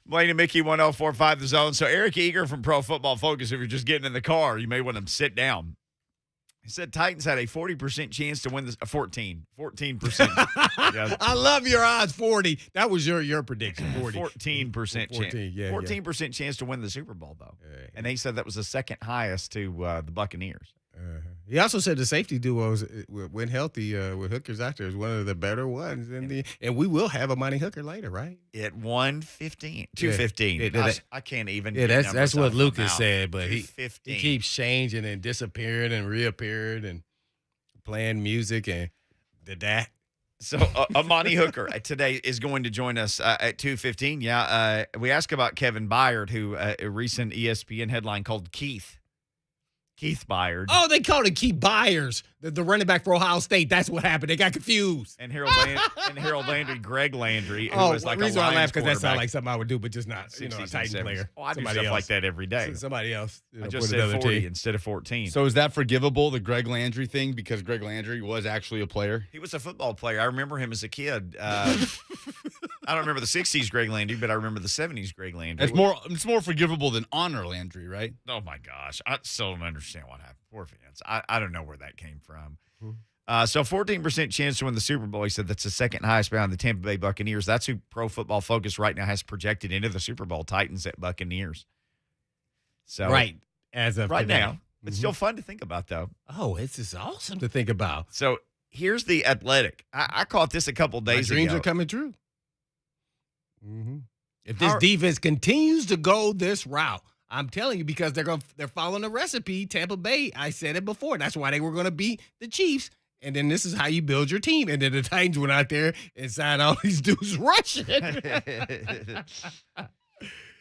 Blaine and Mickey 1045 The Zone. So Eric Eager from Pro Football Focus, if you're just getting in the car, you may want to sit down. He said Titans had a 40% chance to win this. 14%. Yeah. I love your odds. 40. That was your prediction. 40. 14% chance. 14, yeah, 14% chance to win the Super Bowl, though. And he said that was the second highest to the Buccaneers. He also said the safety duos, when healthy, with Hooker's out there, is one of the better ones. And we will have Amani Hooker later, right? At 215. I can't even. Yeah, get that's what numbers Lucas out. said, but he 215. keeps changing and disappearing and reappearing and playing music and that. So Amani Hooker today is going to join us at 2:15. Yeah, we asked about Kevin Byard, who a recent ESPN headline called Keith Byard. Oh, they called it Keith Byers, the running back for Ohio State. That's what happened. They got confused. And Harold Landry, Greg Landry, who was like the reason a I Lions laugh because that sounds quarterback. like something I would do, but just not, a 60s and Titan 70s. player. Oh, I do Somebody stuff else. like that every day. Somebody else. I just said 40 instead of 14. So is that forgivable, the Greg Landry thing, because Greg Landry was actually a player? He was a football player. I remember him as a kid. I don't remember the 60s Greg Landry, but I remember the 70s Greg Landry. It's more forgivable than Honor Landry, right? Oh, my gosh. I still don't understand what happened. Poor fans. I don't know where that came from. Mm-hmm. So 14% chance to win the Super Bowl. He said that's the second highest behind the Tampa Bay Buccaneers. That's who Pro Football Focus right now has projected into the Super Bowl, Titans at Buccaneers. So Right. As of right today. now. It's Mhm. still fun to think about, though. Oh, it's just awesome to think about. So here's the Athletic. I caught this a couple days My dreams ago. are coming true. Mm-hmm. If How- this defense continues to go this route, I'm telling you, because they're following the recipe. Tampa Bay, I said it before. That's why they were going to beat the Chiefs. And then this is how you build your team. And then the Titans went out there and signed all these dudes rushing.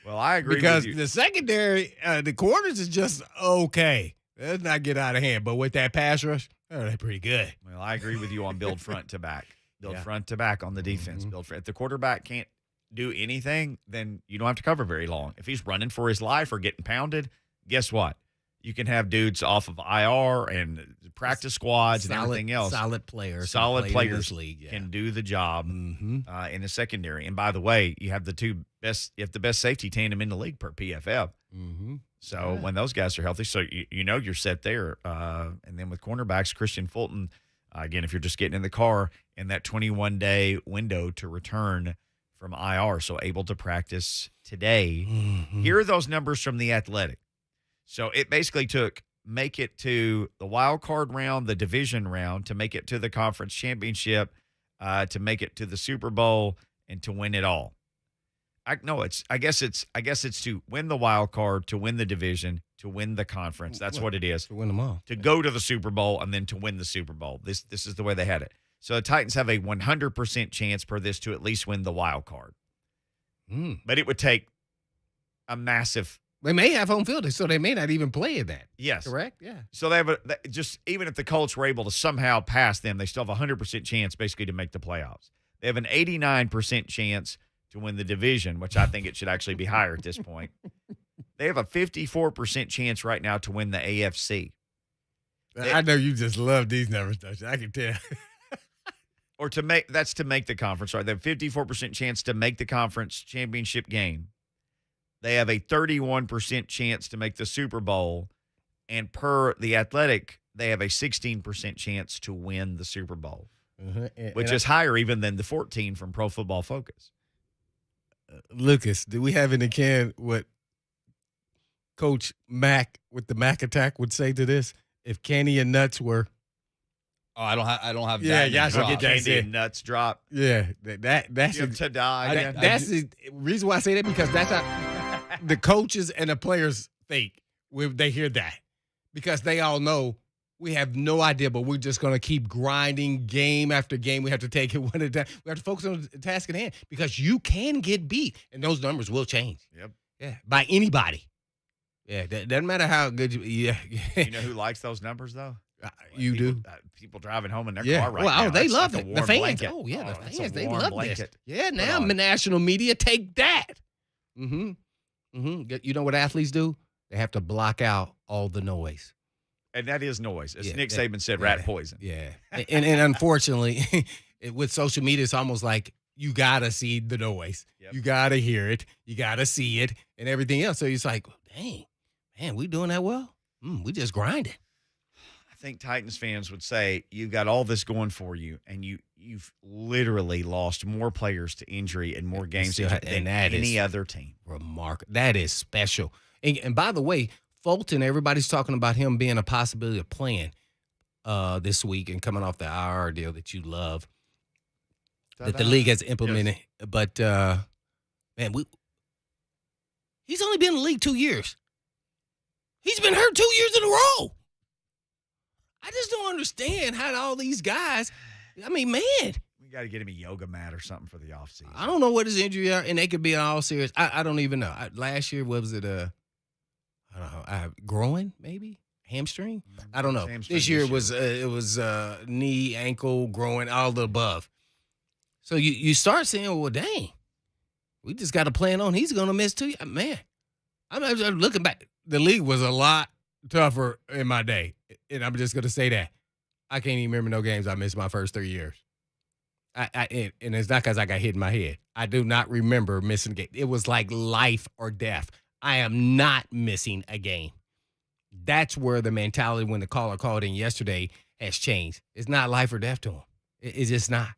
Well, I agree Because with you. the secondary, the corners is just okay. Let's not get out of hand. But with that pass rush, they're pretty good. Well, I agree with you on build front to back. Build Yeah. front to back on the defense. Mhm. Build front. If the quarterback can't do anything, then you don't have to cover very long. If he's running for his life or getting pounded, guess what? You can have dudes off of IR and practice squads and everything else. Solid players. Solid who played in players this league. Yeah. Can do the job Mm-hmm. in the secondary. And by the way, you have the best safety tandem in the league per PFF. Mm-hmm. So Yeah. when those guys are healthy, so you know you're set there. And then with cornerbacks, Christian Fulton, again, if you're just getting in the car, in that 21-day window to return from IR, so able to practice today. Mm-hmm. Here are those numbers from The Athletic. So it basically took make it to the wild card round, the division round, to make it to the conference championship, to make it to the Super Bowl, and to win it all. I guess it's to win the wild card, to win the division, to win the conference. That's what it is. To win them all. To go to the Super Bowl and then to win the Super Bowl. This is the way they had it. So the Titans have a 100% chance per this to at least win the wild card. Mm. But it would take a massive They may have home field, so they may not even play in that. yes. Correct? Yeah. So they have just even if the Colts were able to somehow pass them, they still have a 100% chance basically to make the playoffs. They have an 89% chance to win the division, which I think it should actually be higher at this point. They have a 54% chance right now to win the AFC. I know you just love these numbers, don't you? I can tell. Or to make the conference, right? They have 54% chance to make the conference championship game. They have a 31% chance to make the Super Bowl. And per The Athletic, they have a 16% chance to win the Super Bowl, which is higher even than the 14 from Pro Football Focus. Lucas, do we have in the can what Coach Mack with the Mack attack would say to this? If Candy and Nuts were, Oh, I don't have Yeah, that. in yeah, I the should drop. get that. Candy said. and nuts drop. yeah, that's You have to die. that's the reason why I say that, because that's how the coaches and the players think when they hear that, because they all know we have no idea, but we're just going to keep grinding game after game. We have to take it one at a time. We have to focus on the task at hand, because you can get beat, and those numbers will change. Yep. Yeah, by anybody. Yeah, that doesn't matter how good you. Yeah, You know who likes those numbers though? you people, do. People driving home in their Yeah. car right well, now. oh, they That's love like a it. The warm fans. blanket. Oh, yeah, the that's a fans. They warm love blanket. this. Yeah, Put now on. the national media take that. Mm-hmm. Mm-hmm. You know what athletes do? They have to block out all the noise. And that is noise. As Yeah, Nick that- Saban said, yeah. rat poison. Yeah, and unfortunately, with social media, it's almost like you got to see the noise. Yep. You got to hear it. You got to see it and everything else. So it's like, dang, man, we doing that well? We just grinding. I think Titans fans would say you've got all this going for you, and you've literally lost more players to injury and more games than any other team. Remarkable. That is special. And by the way, Fulton, everybody's talking about him being a possibility of playing this week and coming off the IR deal that you love, that the league has implemented. Yes. But, man, he's only been in the league 2 years. He's been hurt 2 years in a row. I just don't understand how all these guys, I mean, man. We got to get him a yoga mat or something for the offseason. I don't know what his injury are, and they could be all serious. I don't even know. Last year, what was it? I don't know. Growing, maybe? Hamstring? I don't know. This year it was knee, ankle, growing, all the above. So you start saying, well, dang, we just got to plan on he's going to miss 2 years. Man, I'm looking back. The league was a lot tougher in my day, and I'm just going to say that. I can't even remember no games I missed my first 3 years. And it's not because I got hit in my head. I do not remember missing a game. It was like life or death. I am not missing a game. That's where the mentality when the caller called in yesterday has changed. It's not life or death to him. It's just not.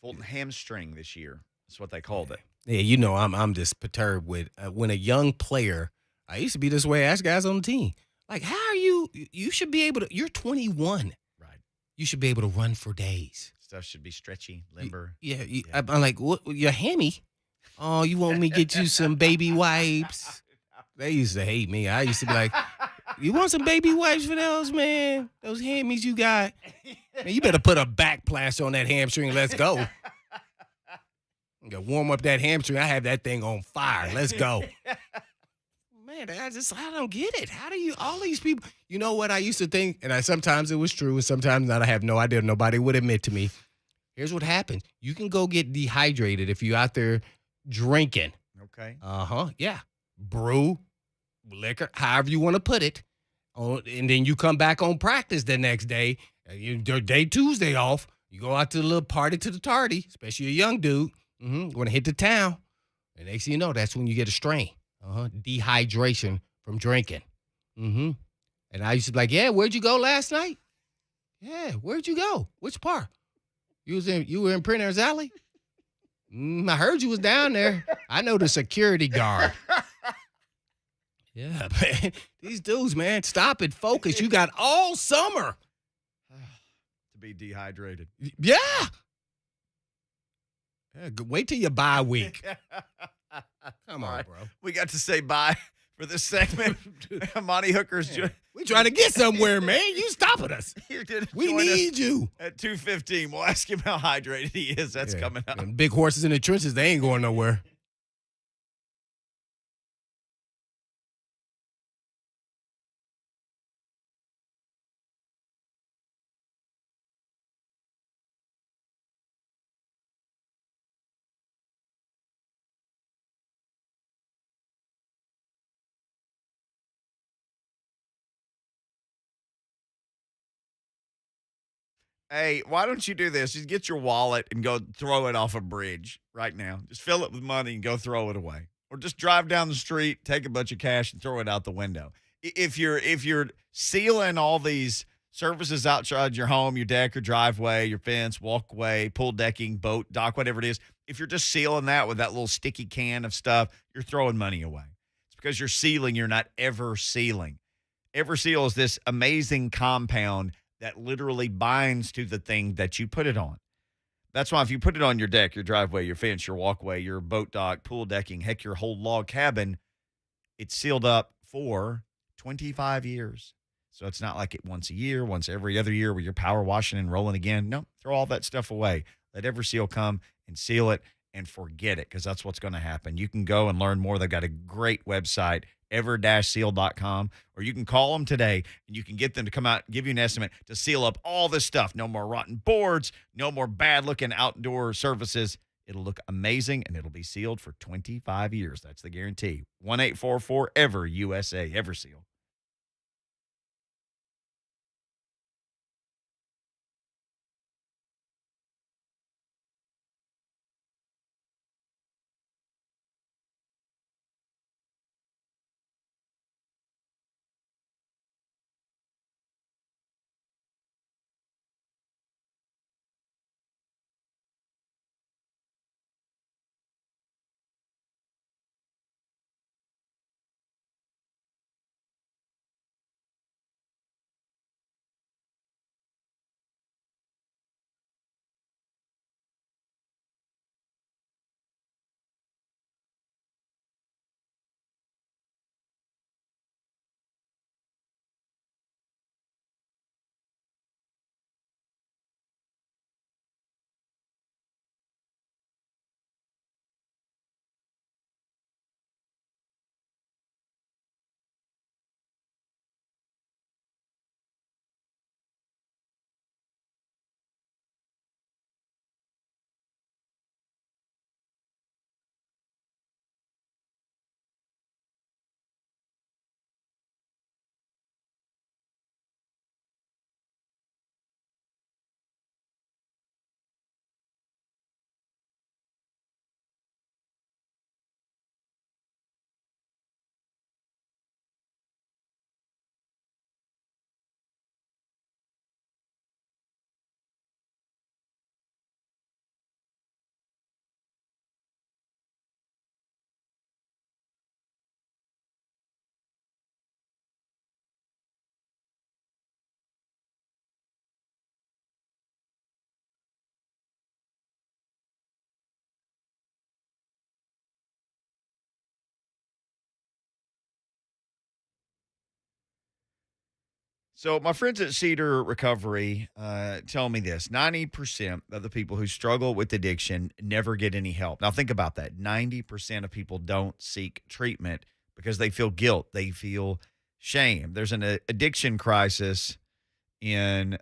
Fulton hamstring this year. That's what they called it. Yeah, you know, I'm just perturbed with when a young player. I used to be this way. Ask guys on the team, like, how are you? You should be able to. You're 21, right? You should be able to run for days. Stuff should be stretchy, limber. Yeah. I'm like, what? Your hammy? Oh, you want me to get you some baby wipes? They used to hate me. I used to be like, you want some baby wipes for those, man? Those hammies you got? Man, you better put a back plaster on that hamstring. Let's go. I'm gonna warm up that hamstring. I have that thing on fire. Let's go. Man, I don't get it. How do you, all these people, you know what I used to think, and sometimes it was true, and sometimes not. I have no idea. Nobody would admit to me. Here's what happens. You can go get dehydrated if you're out there drinking. Okay. Yeah. Brew, liquor, however you want to put it. And then you come back on practice the next day. Day Tuesday off. You go out to the little party to the tardy, especially a young dude. Going to hit the town. And next thing you know, that's when you get a strain. Dehydration from drinking. And I used to be like, yeah, where'd you go last night? Yeah, where'd you go? Which part? You were in Printer's Alley? I heard you was down there. I know the security guard. Yeah, man. These dudes, man, stop it. Focus. You got all summer to be dehydrated. Yeah. Wait till your bye week. Come on, bro. We got to say bye for this segment. Monty Hooker's. We trying to get somewhere, man. You stopping us. We need you. At 2:15, we'll ask him how hydrated he is. That's coming up. And big horses in the trenches, they ain't going nowhere. Hey, why don't you do this? Just get your wallet and go throw it off a bridge right now. Just fill it with money and go throw it away. Or just drive down the street, take a bunch of cash, and throw it out the window. If you're sealing all these surfaces outside your home, your deck, your driveway, your fence, walkway, pool decking, boat, dock, whatever it is, if you're just sealing that with that little sticky can of stuff, you're throwing money away. It's because you're sealing, you're not ever sealing. EverSeal is this amazing compound that literally binds to the thing that you put it on. That's why if you put it on your deck, your driveway, your fence, your walkway, your boat dock, pool decking, heck, your whole log cabin, it's sealed up for 25 years. So it's not like it once a year, once every other year where you're power washing and rolling again. No, throw all that stuff away. Let EverSeal come and seal it and forget it, because that's what's going to happen. You can go and learn more. They've got a great website, ever-seal.com, or you can call them today and you can get them to come out and give you an estimate to seal up all this stuff. No more rotten boards, no more bad-looking outdoor surfaces. It'll look amazing, and it'll be sealed for 25 years. That's the guarantee. 1-844-EVER-USA, EverSeal. So my friends at Cedar Recovery tell me this: 90% of the people who struggle with addiction never get any help. Now think about that: 90% of people don't seek treatment because they feel guilt, they feel shame. There's an addiction crisis in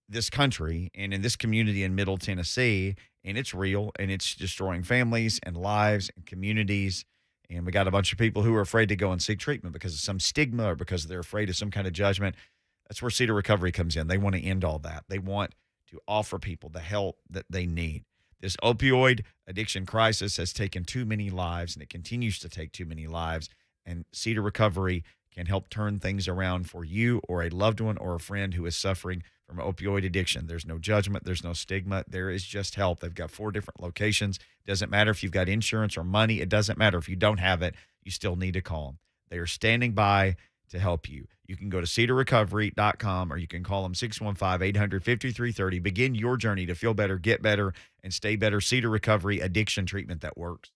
this country and in this community in Middle Tennessee, and it's real, and it's destroying families and lives and communities. And we got a bunch of people who are afraid to go and seek treatment because of some stigma or because they're afraid of some kind of judgment. That's where Cedar Recovery comes in. They want to end all that. They want to offer people the help that they need. This opioid addiction crisis has taken too many lives, and it continues to take too many lives. And Cedar Recovery can help turn things around for you or a loved one or a friend who is suffering from opioid addiction. There's no judgment. There's no stigma. There is just help. They've got 4 different locations. It doesn't matter if you've got insurance or money. It doesn't matter if you don't have it. You still need to call them. They are standing by to help you. You can go to cedarrecovery.com or you can call them 615-800-5330. Begin your journey to feel better, get better, and stay better. Cedar Recovery, addiction treatment that works.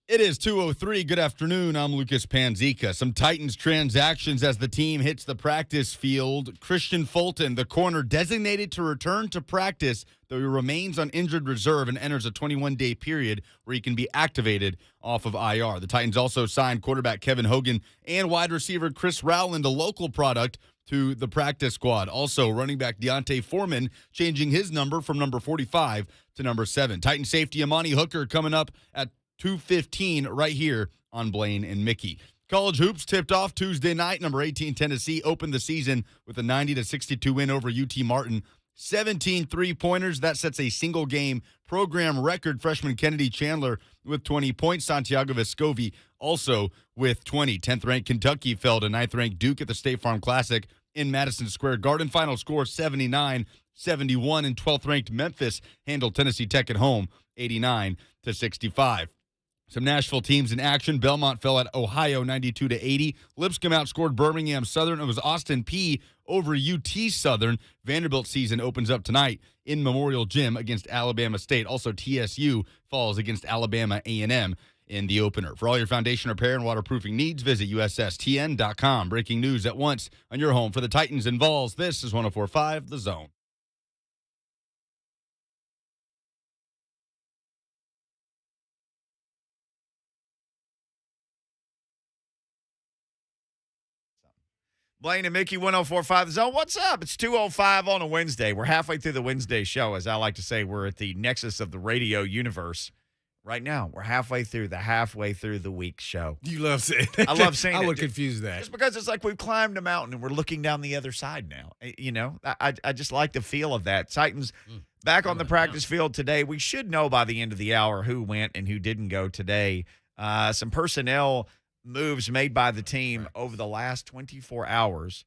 It is 2:03. Good afternoon. I'm Lucas Panzica. Some Titans transactions as the team hits the practice field. Christian Fulton, the corner designated to return to practice, though he remains on injured reserve and enters a 21-day period where he can be activated off of IR. The Titans also signed quarterback Kevin Hogan and wide receiver Chris Rowland, a local product, to the practice squad. Also, running back Deontay Foreman changing his number from number 45 to number 7. Titan safety Amani Hooker coming up at 2:15 right here on Blaine and Mickey. College hoops tipped off Tuesday night. Number 18 Tennessee opened the season with a 90-62 win over UT Martin. 17 three-pointers. That sets a single-game program record. Freshman Kennedy Chandler with 20 points. Santiago Vescovi also with 20. 10th-ranked Kentucky fell to 9th-ranked Duke at the State Farm Classic in Madison Square Garden. Final score 79-71. And 12th-ranked Memphis handled Tennessee Tech at home 89-65. Some Nashville teams in action. Belmont fell at Ohio 92-80. Lipscomb outscored Birmingham Southern. It was Austin Peay over UT Southern. Vanderbilt season opens up tonight in Memorial Gym against Alabama State. Also, TSU falls against Alabama A&M in the opener. For all your foundation repair and waterproofing needs, visit USSTN.com. Breaking news at once on your home for the Titans and Vols. This is 104.5 The Zone. Blaine and Mickey, 104.5 The Zone. What's up? It's 2:05 on a Wednesday. We're halfway through the Wednesday show. As I like to say, we're at the nexus of the radio universe. Right now, we're halfway through the week show. You love saying that. I love saying I it. would confuse that. Just because it's like we've climbed a mountain and we're looking down the other side now. You know, I just like the feel of that. Titans back on the practice field today. We should know by the end of the hour who went and who didn't go today. Some personnel moves made by the team over the last 24 hours.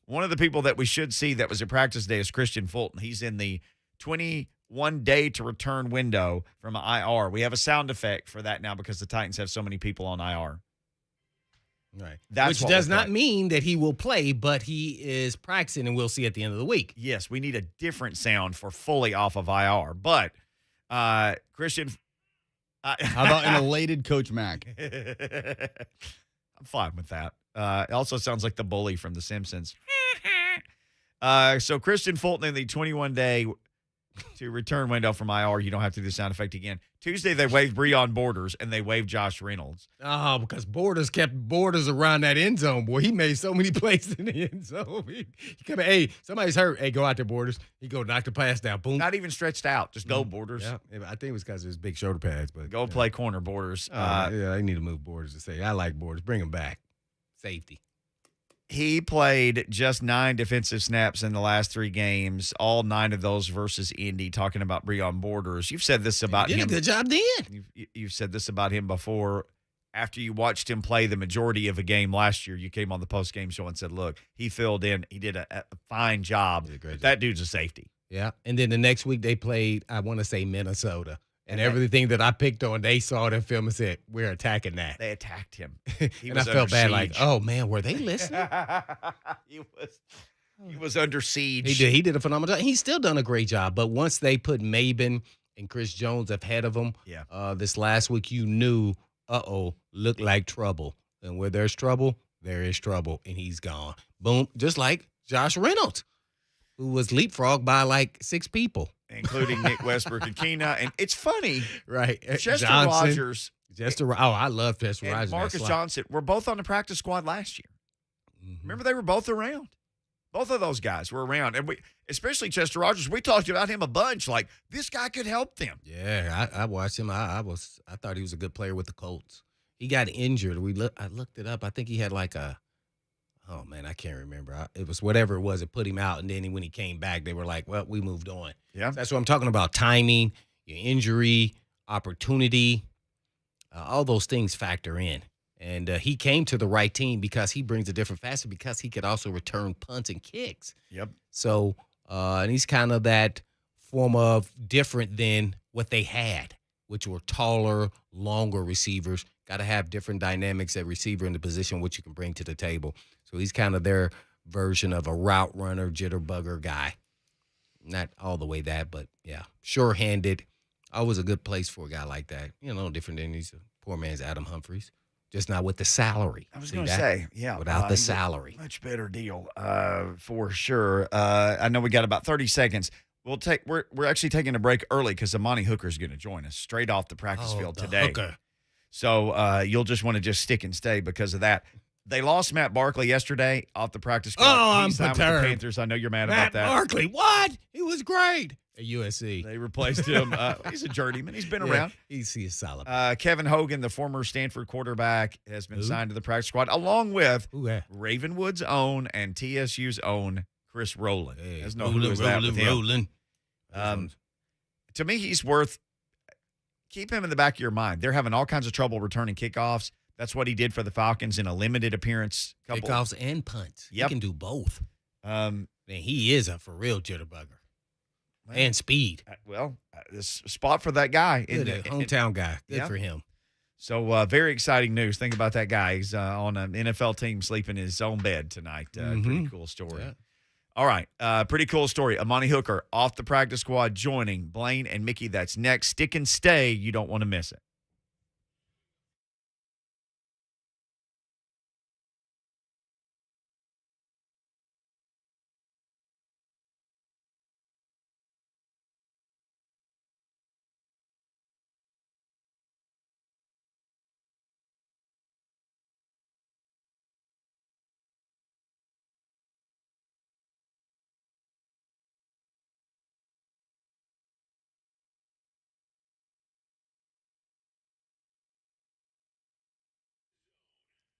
One of the people that we should see that was at practice day is Christian Fulton. He's in the 21-day to return window from IR. We have a sound effect for that now because the Titans have so many people on IR. Right. That's Which does not mean that he will play, but he is practicing, and we'll see at the end of the week. Yes, we need a different sound for fully off of IR. But Christian, How about an elated Coach Mack? I'm fine with that. It also sounds like the bully from The Simpsons. So Christian Fulton in the 21-day to return window from IR. You don't have to do the sound effect again. Tuesday, they waived Breon Borders, and they waived Josh Reynolds. Oh, because Borders kept Borders around that end zone, boy. He made so many plays in the end zone. He come in, hey, somebody's hurt. Hey, go out there, Borders. He go knock the pass down. Boom. Not even stretched out. Just go, Borders. Yeah, I think it was because of his big shoulder pads. But Go play corner, Borders. yeah, they need to move Borders to say, I like Borders. Bring him back. Safety. He played just 9 defensive snaps in the last 3 games, all 9 of those versus Indy, talking about Breon Borders. You've said this about Did him. a good job then. You've said this about him before. After you watched him play the majority of a game last year, you came on the post-game show and said, look, he filled in. He did a fine job. That dude's a safety. Yeah. And then the next week they played, I want to say, Minnesota. And everything that I picked on, they saw that film and said, we're attacking that. They attacked him. He and I felt bad, like, oh, man, were they listening? He was under siege. He did a phenomenal job. He's still done a great job. But once they put Maben and Chris Jones ahead of him this last week, you knew, looked like trouble. And where there's trouble, there is trouble. And he's gone. Boom. Just like Josh Reynolds, who was leapfrogged by like 6 people. Including Nick Westbrook and Keena. And it's funny. Right. Chester Johnson, Rogers. I love Chester and Rogers. Marcus Johnson were both on the practice squad last year. Remember, they were both around. Both of those guys were around. And we, especially Chester Rogers, we talked about him a bunch. Like, this guy could help them. Yeah, I watched him. I thought he was a good player with the Colts. He got injured. I looked it up. I think he had like oh, man, I can't remember. It was whatever it was. It put him out, and then when he came back, they were like, well, we moved on. Yeah. So that's what I'm talking about. Timing, your injury, opportunity, all those things factor in. And he came to the right team because he brings a different facet because he could also return punts and kicks. Yep. So, and he's kind of that form of different than what they had, which were taller, longer receivers. Got to have different dynamics at receiver in the position, which you can bring to the table. So he's kind of their version of a route runner, jitterbugger guy. Not all the way that, but yeah, sure-handed. Always a good place for a guy like that. You know, different than he's a poor man's Adam Humphries, just not with the salary. I was going to say, yeah. Without the salary. Much better deal for sure. I know we got about 30 seconds. We're actually taking a break early because Amani Hooker is going to join us straight off the practice field today. Hooker. So you'll just want to just stick and stay because of that. They lost Matt Barkley yesterday off the practice squad. Oh, He's I'm signed with the perturbed. Panthers. I know you're mad Matt about that. Barkley, what? He was great at USC. They replaced him. He's a journeyman. He's been around. He's solid. Kevin Hogan, the former Stanford quarterback, has been signed to the practice squad, along with Ravenwood's own and TSU's own Chris Rowland. Hey, There's no who is that with him. Rolling. To me, he's worth – keep him in the back of your mind. They're having all kinds of trouble returning kickoffs. That's what he did for the Falcons in a limited appearance. Kickoffs and punts. Yep. He can do both. Man, he is a for real jitterbugger. And speed. this spot for that guy. Hometown guy. Good for him. So, very exciting news. Think about that guy. He's on an NFL team sleeping in his own bed tonight. Pretty cool story. Yeah. All right. Pretty cool story. Amani Hooker off the practice squad joining Blaine and Mickey. That's next. Stick and stay. You don't want to miss it.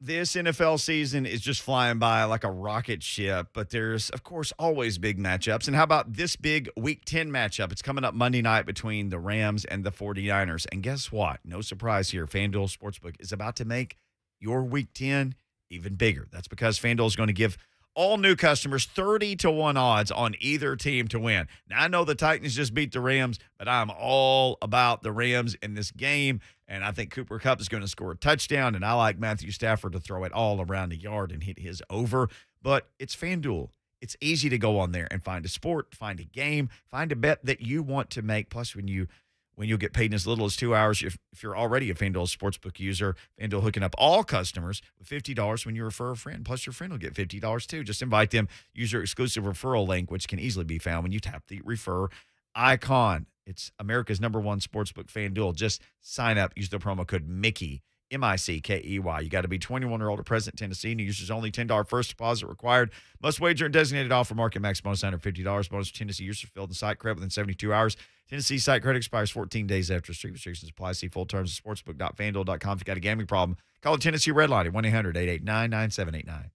This NFL season is just flying by like a rocket ship, but there's, of course, always big matchups. And how about this big Week 10 matchup? It's coming up Monday night between the Rams and the 49ers. And guess what? No surprise here. FanDuel Sportsbook is about to make your Week 10 even bigger. That's because FanDuel is going to give all new customers 30-1 odds on either team to win. Now, I know the Titans just beat the Rams, but I'm all about the Rams in this game, and I think Cooper Kupp is going to score a touchdown, and I like Matthew Stafford to throw it all around the yard and hit his over. But it's FanDuel. It's easy to go on there and find a sport, find a game, find a bet that you want to make. Plus, when you'll get paid in as little as 2 hours if you're already a FanDuel Sportsbook user. FanDuel hooking up all customers with $50 when you refer a friend. Plus, your friend will get $50 too. Just invite them. Use your exclusive referral link, which can easily be found when you tap the refer icon. It's America's #1 sportsbook, FanDuel. Just sign up. Use the promo code Mickey, MICKEY. You got to be 21 or older, present in Tennessee. New users only. $10 first deposit required. Must wager in designated offer. Market max bonus $150. Bonus for Tennessee users filled in site credit within 72 hours. Tennessee site credit expires 14 days after. Strict restrictions apply. See full terms at sportsbook.fanduel.com. If you got a gambling problem, call the Tennessee Red Line at 1-800-889-9789.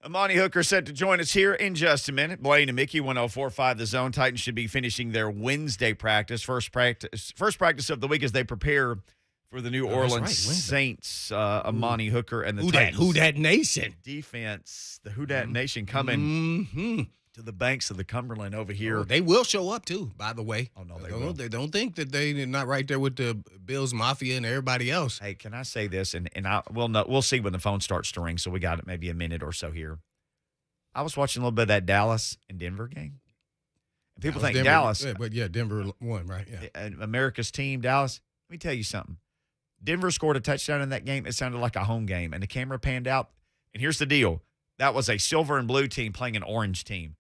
Amani Hooker set to join us here in just a minute. Blaine and Mickey, 104.5 The Zone. Titans should be finishing their Wednesday practice. First practice of the week as they prepare for the New Orleans Saints. Amani Hooker and the Titans. Who that nation? Defense, the Who Dat Nation coming to the banks of the Cumberland over here. Oh, they will show up, too, by the way. Oh, no, they will. They don't think that they're not right there with the Bills Mafia and everybody else. Hey, can I say this? And we'll see when the phone starts to ring, so we got maybe a minute or so here. I was watching a little bit of that Dallas and Denver game. And people think Denver, Dallas. But Denver won, right? Yeah. America's team, Dallas. Let me tell you something. Denver scored a touchdown in that game. It sounded like a home game, and the camera panned out. And here's the deal. That was a silver and blue team playing an orange team.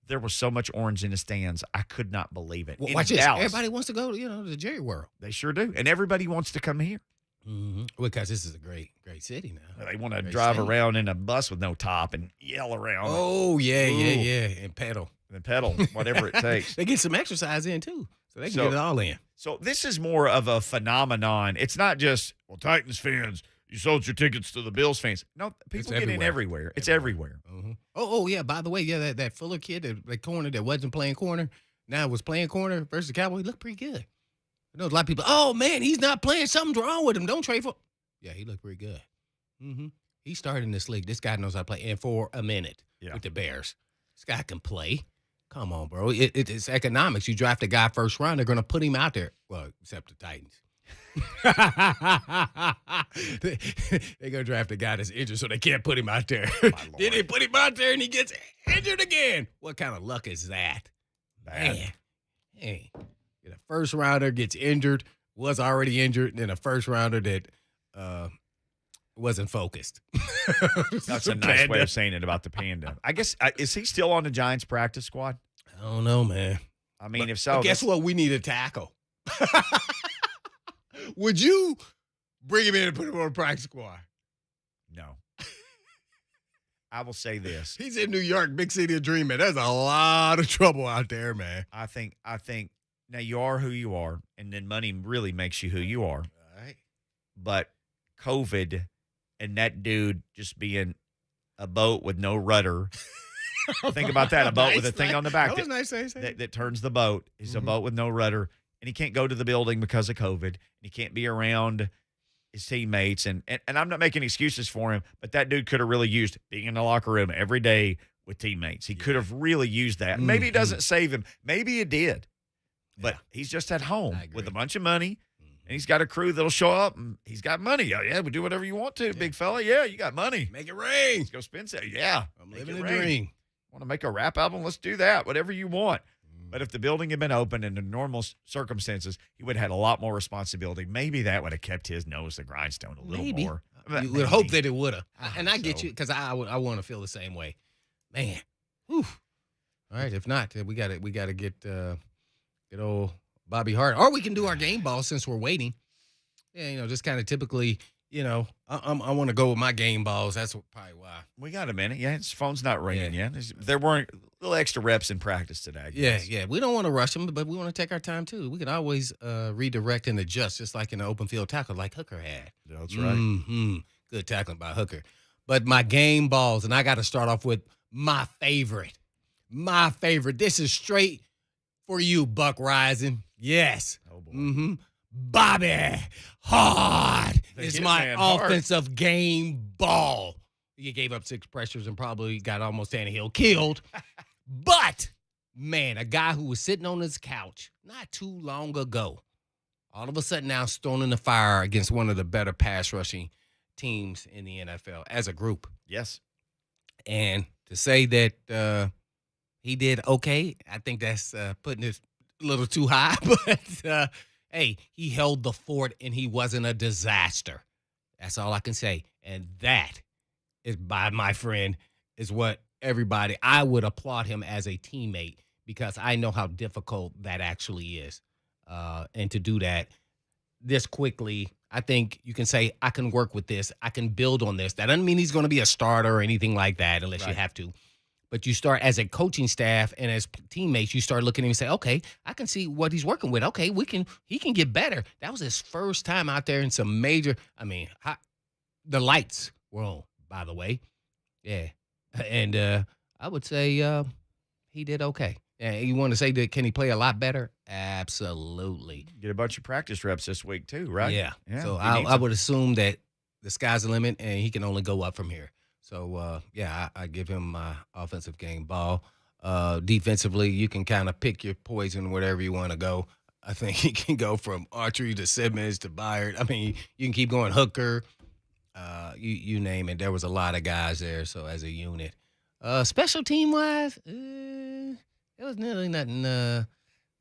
There was so much orange in the stands. I could not believe it. Well, watch this. Everybody wants to go to, the Jerry World. They sure do. And everybody wants to come here. Mm-hmm. Because this is a great city now. They want to drive around in a bus with no top and yell around. Oh, yeah. And pedal. And pedal, whatever it takes. They get some exercise in, too. So they can get it all in. So this is more of a phenomenon. It's not just, Titans fans, you sold your tickets to the Bills fans. No, people get in everywhere. It's everywhere. Mm-hmm. Oh, yeah. By the way, that Fuller kid, that corner that wasn't playing corner, now was playing corner versus the Cowboys, looked pretty good. I know a lot of people, oh, man, he's not playing. Something's wrong with him. Don't trade for. Yeah, he looked pretty good. Mm-hmm. He started in this league. This guy knows how to play. And for a minute with the Bears. This guy can play. Come on, bro. It's economics. You draft a guy first round, they're going to put him out there. Well, except the Titans. They're going to draft a guy that's injured, so they can't put him out there. Then they put him out there, and he gets injured again. What kind of luck is that? Bad. Man. Hey. The first rounder gets injured, was already injured, and then a first rounder that wasn't focused. That's a nice way of saying it about the Panda. I guess, is he still on the Giants practice squad? I don't know, man. I mean, if so. Guess what? We need a tackle. Would you bring him in and put him on a practice squad? No. I will say this. He's in New York, big city of dreaming. There's a lot of trouble out there, man. I think now you are who you are, and then money really makes you who you are. All right. But COVID and that dude just being a boat with no rudder. Think about that. A boat with a thing on the back that was nice. that turns the boat. He's a boat with no rudder, and he can't go to the building because of COVID, and he can't be around his teammates. And I'm not making excuses for him, but that dude could have really used being in the locker room every day with teammates. He could have really used that. Maybe it doesn't save him. Maybe it did. But he's just at home with a bunch of money, and he's got a crew that'll show up, and he's got money. Oh, yeah, we do whatever you want to, big fella. Yeah, you got money. Make it rain. Let's go spend some. Yeah. I'm living a dream. Want to make a rap album? Let's do that. Whatever you want. But if the building had been open in the normal circumstances, he would have had a lot more responsibility. Maybe that would have kept his nose to the grindstone a little more. You would hope that it would have. And I get you, because I want to feel the same way. Man. Whew. All right, if not, we got to get old Bobby Hart. Or we can do our game ball since we're waiting. Yeah, just kind of typically, I want to go with my game balls. That's probably why. We got a minute. Yeah, his phone's not ringing yet. There weren't little extra reps in practice today. Yeah. We don't want to rush them, but we want to take our time, too. We can always redirect and adjust, just like in the open field tackle like Hooker had. That's right. Mm-hmm. Good tackling by Hooker. But my game balls, and I got to start off with my favorite. My favorite. This is straight for you, Buck Rising. Yes. Oh, boy. Mm-hmm. Bobby Hart is my offensive game ball. He gave up 6 pressures and probably got almost Tannehill killed. But, man, a guy who was sitting on his couch not too long ago, all of a sudden now thrown in the fire against one of the better pass rushing teams in the NFL as a group. Yes. And to say that he did okay, I think that's putting it a little too high. But, hey, he held the fort and he wasn't a disaster. That's all I can say. And that is, by my friend, is what everybody, I would applaud him as a teammate because I know how difficult that actually is. And to do that this quickly, I think you can say, I can work with this. I can build on this. That doesn't mean he's going to be a starter or anything like that unless you have to. But you start as a coaching staff and as teammates, you start looking at him and say, okay, I can see what he's working with. Okay, he can get better. That was his first time out there in some major, the lights were on, by the way. Yeah. And I would say he did okay. And you want to say that can he play a lot better? Absolutely. Get a bunch of practice reps this week too, right? Yeah. So he needs I would assume that the sky's the limit and he can only go up from here. So, I give him my offensive game ball. Defensively, you can kind of pick your poison wherever you want to go. I think he can go from Archery to Simmons to Byard. I mean, you can keep going Hooker. You name it. There was a lot of guys there, so as a unit. Special team-wise, there was really nothing.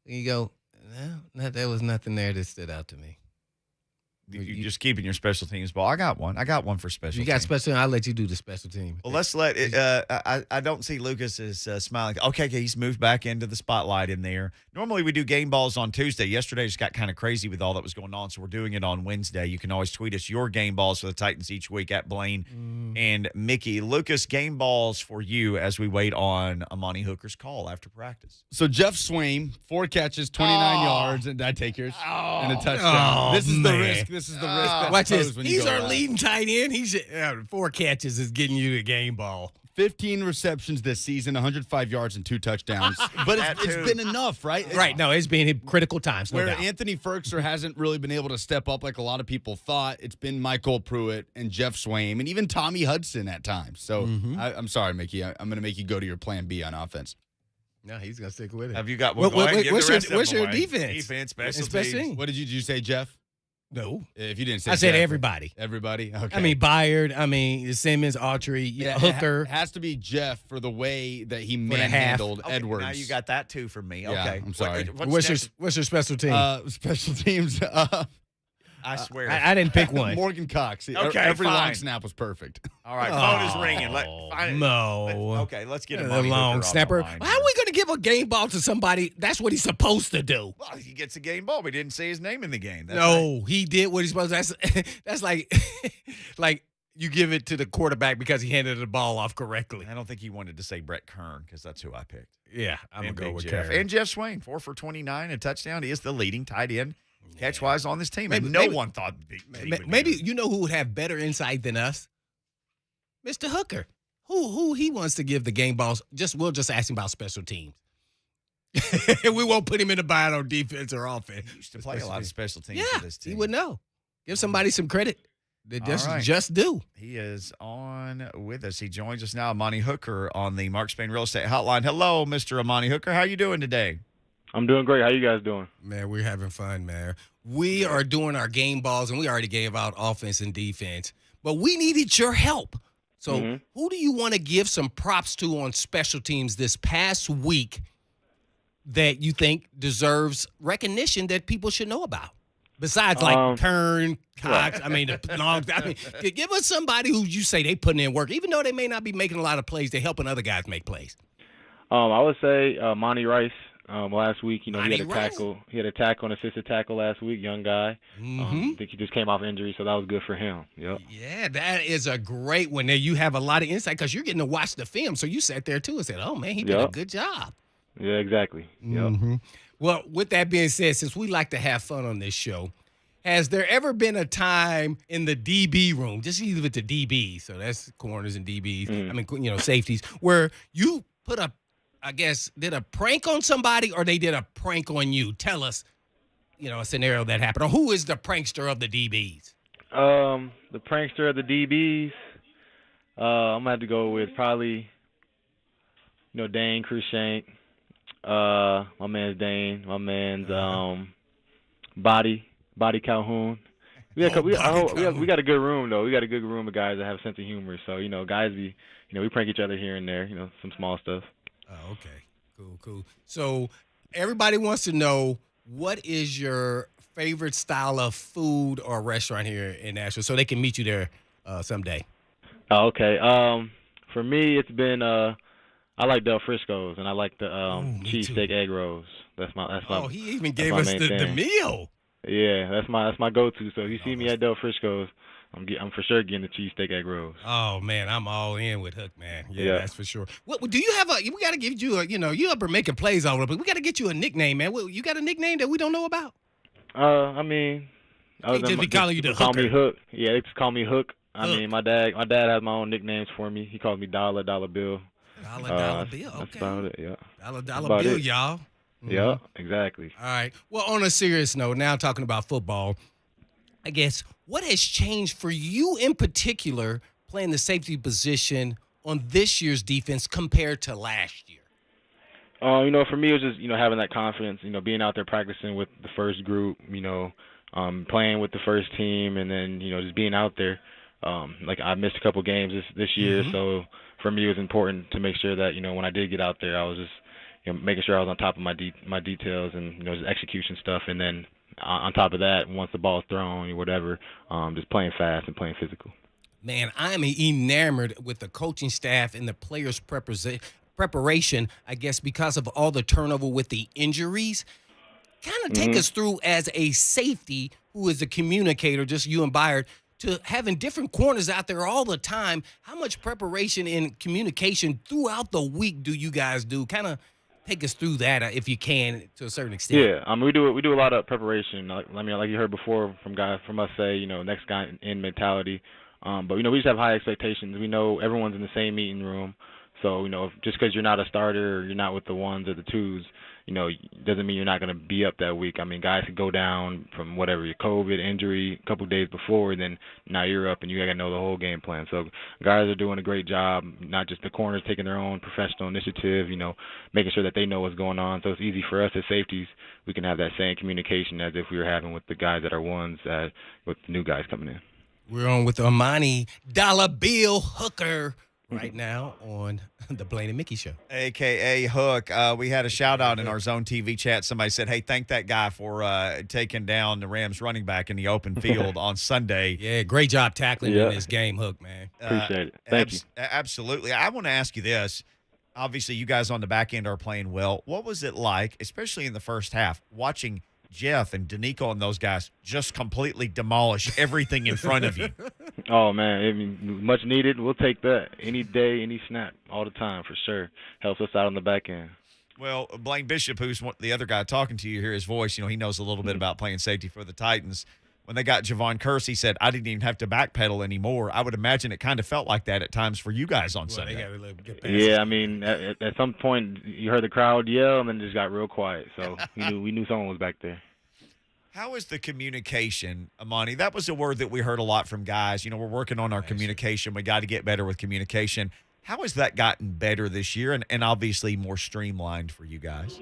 You go, there was nothing there that stood out to me. You just keeping your special teams ball. I got one for special You got teams. special. I'll let you do the special team. Well, let's let it. I don't see Lucas is smiling. Okay, he's moved back into the spotlight in there. Normally we do game balls on Tuesday. Yesterday just got kind of crazy with all that was going on, so we're doing it on Wednesday. You can always tweet us your game balls for the Titans each week at Blaine and Mickey. Lucas, game balls for you as we wait on Amani Hooker's call after practice. So Jeff Swaim, 4 catches, 29 yards, and I take yours, and a touchdown. Oh, This is the man. risk. This is the risk. That's Watch this. posed when you He's go our out. leading tight end. He's 4 catches is getting you the game ball. 15 receptions this season, 105 yards and 2 touchdowns. But it's been enough, right? Right. No, it's been critical times. No Where doubt. Anthony Ferkser hasn't really been able to step up like a lot of people thought, it's been Michael Pruitt and Jeff Swaim and even Tommy Hudson at times. So I'm sorry, Mickey. I'm going to make you go to your plan B on offense. No, he's gonna stick with it. Have you got one? What's your defense? Defense, special Special teams. teams. What did you say, Jeff? No, If you didn't say I said Jeff, everybody. Everybody? Okay. I mean Byard. I mean Simmons, Archery, Hooker. It has to be Jeff for the way that he the half. manhandled Okay, Edwards. Now you got that too for me. Yeah, Okay, I'm sorry. What's your special team? Special teams. I swear. I didn't pick one. Morgan Cox. Okay, Every long fine. snap was perfect. All right, phone is ringing. No. Let's get The Amani Hooker long off the snapper. line How here. are we going to give a game ball to somebody? That's what he's supposed to do. Well, he gets a game ball. We didn't say his name in the game. That's No, he did what he's supposed to. That's like, like you give it to the quarterback because he handed the ball off correctly. I don't think he wanted to say Brett Kern because that's who I picked. Yeah, I'm And gonna go Big with Jeff. Karen. And Jeff Swain, 4 for 29, a touchdown. He is the leading tight end catch-wise on this team. Maybe- and no maybe- one thought he would do Maybe it. you know who would have better insight than us, Mr. Hooker. Who he wants to give the game balls? We'll just ask him about special teams. We won't put him in the bind on defense or offense. He used to play a lot of special teams Yeah, for this team. he would know. Give somebody some credit. They All right. just do. He is on with us. He joins us now, Amani Hooker, on the Mark Spain Real Estate Hotline. Hello, Mr. Amani Hooker. How you doing today? I'm doing great. How you guys doing? Man, we're having fun, man. We are doing our game balls, and we already gave out offense and defense, but we needed your help. So who do you want to give some props to on special teams this past week that you think deserves recognition that people should know about? Besides, like Kern, Cox, give us somebody who you say they putting in work, even though they may not be making a lot of plays, they're helping other guys make plays. I would say Monty Rice. Last week, he had Monty a Rice. tackle. He had a tackle, an assisted tackle last week. Young guy. I think he just came off injury, so that was good for him. Yep. Yeah, that is a great one. There, you have a lot of insight because you're getting to watch the film. So you sat there too and said, "Oh man, he did a good job." Yeah, exactly. Yep. Well, with that being said, since we like to have fun on this show, has there ever been a time in the DB room, just either with the DBs, so that's corners and DBs, safeties, where you put did a prank on somebody or they did a prank on you? Tell us, a scenario that happened. Or who is the prankster of the DBs? The prankster of the DBs, I'm going to have to go with probably, Dane Cruikshank. My man's Dane. My man's Body Calhoun. We got a good room, though. We got a good room of guys that have a sense of humor. So, guys we prank each other here and there, some small stuff. Oh, okay. Cool. So everybody wants to know, what is your favorite style of food or restaurant here in Nashville so they can meet you there someday? Oh, okay. For me, it's been I like Del Frisco's and I like the cheesesteak egg rolls. That's my. Oh, he even gave us the meal. Yeah, that's my go-to. So if you see me at Del Frisco's, I'm for sure getting the cheesesteak egg rolls. Oh man, I'm all in with Hook, man. Yeah, that's for sure. What do you have? We got to give you you up and making plays all over, but we got to get you a nickname, man. You got a nickname that we don't know about? Just be calling you the call Hooker. me Hook. Yeah, they just call me Hook. I mean, my dad has my own nicknames for me. He calls me Dollar Bill. Dollar Bill. That's Okay. about it. Yeah. Dollar Bill, y'all. Yeah, exactly. All right. Well, on a serious note, now talking about football, I guess what has changed for you in particular playing the safety position on this year's defense compared to last year? For me, it was just, having that confidence, being out there practicing with the first group, playing with the first team, and then, just being out there. I missed a couple games this year, so for me it was important to make sure that, when I did get out there, I was just, making sure I was on top of my details and, just execution stuff. And then on top of that, once the ball's thrown or whatever, just playing fast and playing physical. Man, I'm enamored with the coaching staff and the players' preparation, I guess, because of all the turnover with the injuries. Kind of take us through as a safety who is a communicator, just you and Byard, to having different corners out there all the time. How much preparation and communication throughout the week do you guys do? Kind of take us through that if you can, to a certain extent. Yeah, we do a lot of preparation. Like you heard before from us say, next guy in mentality. But we just have high expectations. We know everyone's in the same meeting room. So, just because you're not a starter or you're not with the ones or the twos, doesn't mean you're not going to be up that week. I mean, guys could go down from whatever, your COVID injury a couple of days before, and then now you're up and you got to know the whole game plan. So guys are doing a great job, not just the corners taking their own professional initiative, making sure that they know what's going on. So it's easy for us as safeties. We can have that same communication as if we were having with the guys that are ones, with the new guys coming in. We're on with Amani Dollar Bill Hooker right now on the Blaine and Mickey Show. A.K.A. Hook. We had a shout-out in our Zone TV chat. Somebody said, hey, thank that guy for taking down the Rams running back in the open field on Sunday. Yeah, great job tackling in this game, Hook, man. Appreciate it. Thank you. Absolutely. I want to ask you this. Obviously, you guys on the back end are playing well. What was it like, especially in the first half, watching Jeff and Danico and those guys just completely demolish everything in front of you? Oh, man, I mean, much needed. We'll take that any day, any snap, all the time for sure. Helps us out on the back end. Well, Blaine Bishop, who's the other guy talking to you, hear his voice. He knows a little bit about playing safety for the Titans. When they got Javon Curse, he said, I didn't even have to backpedal anymore. I would imagine it kind of felt like that at times for you guys on Sunday. Yeah, I mean, at some point you heard the crowd yell, and then it just got real quiet. So we knew someone was back there. How is the communication, Amani? That was a word that we heard a lot from guys. We're working on our communication. We got to get better with communication. How has that gotten better this year and obviously more streamlined for you guys?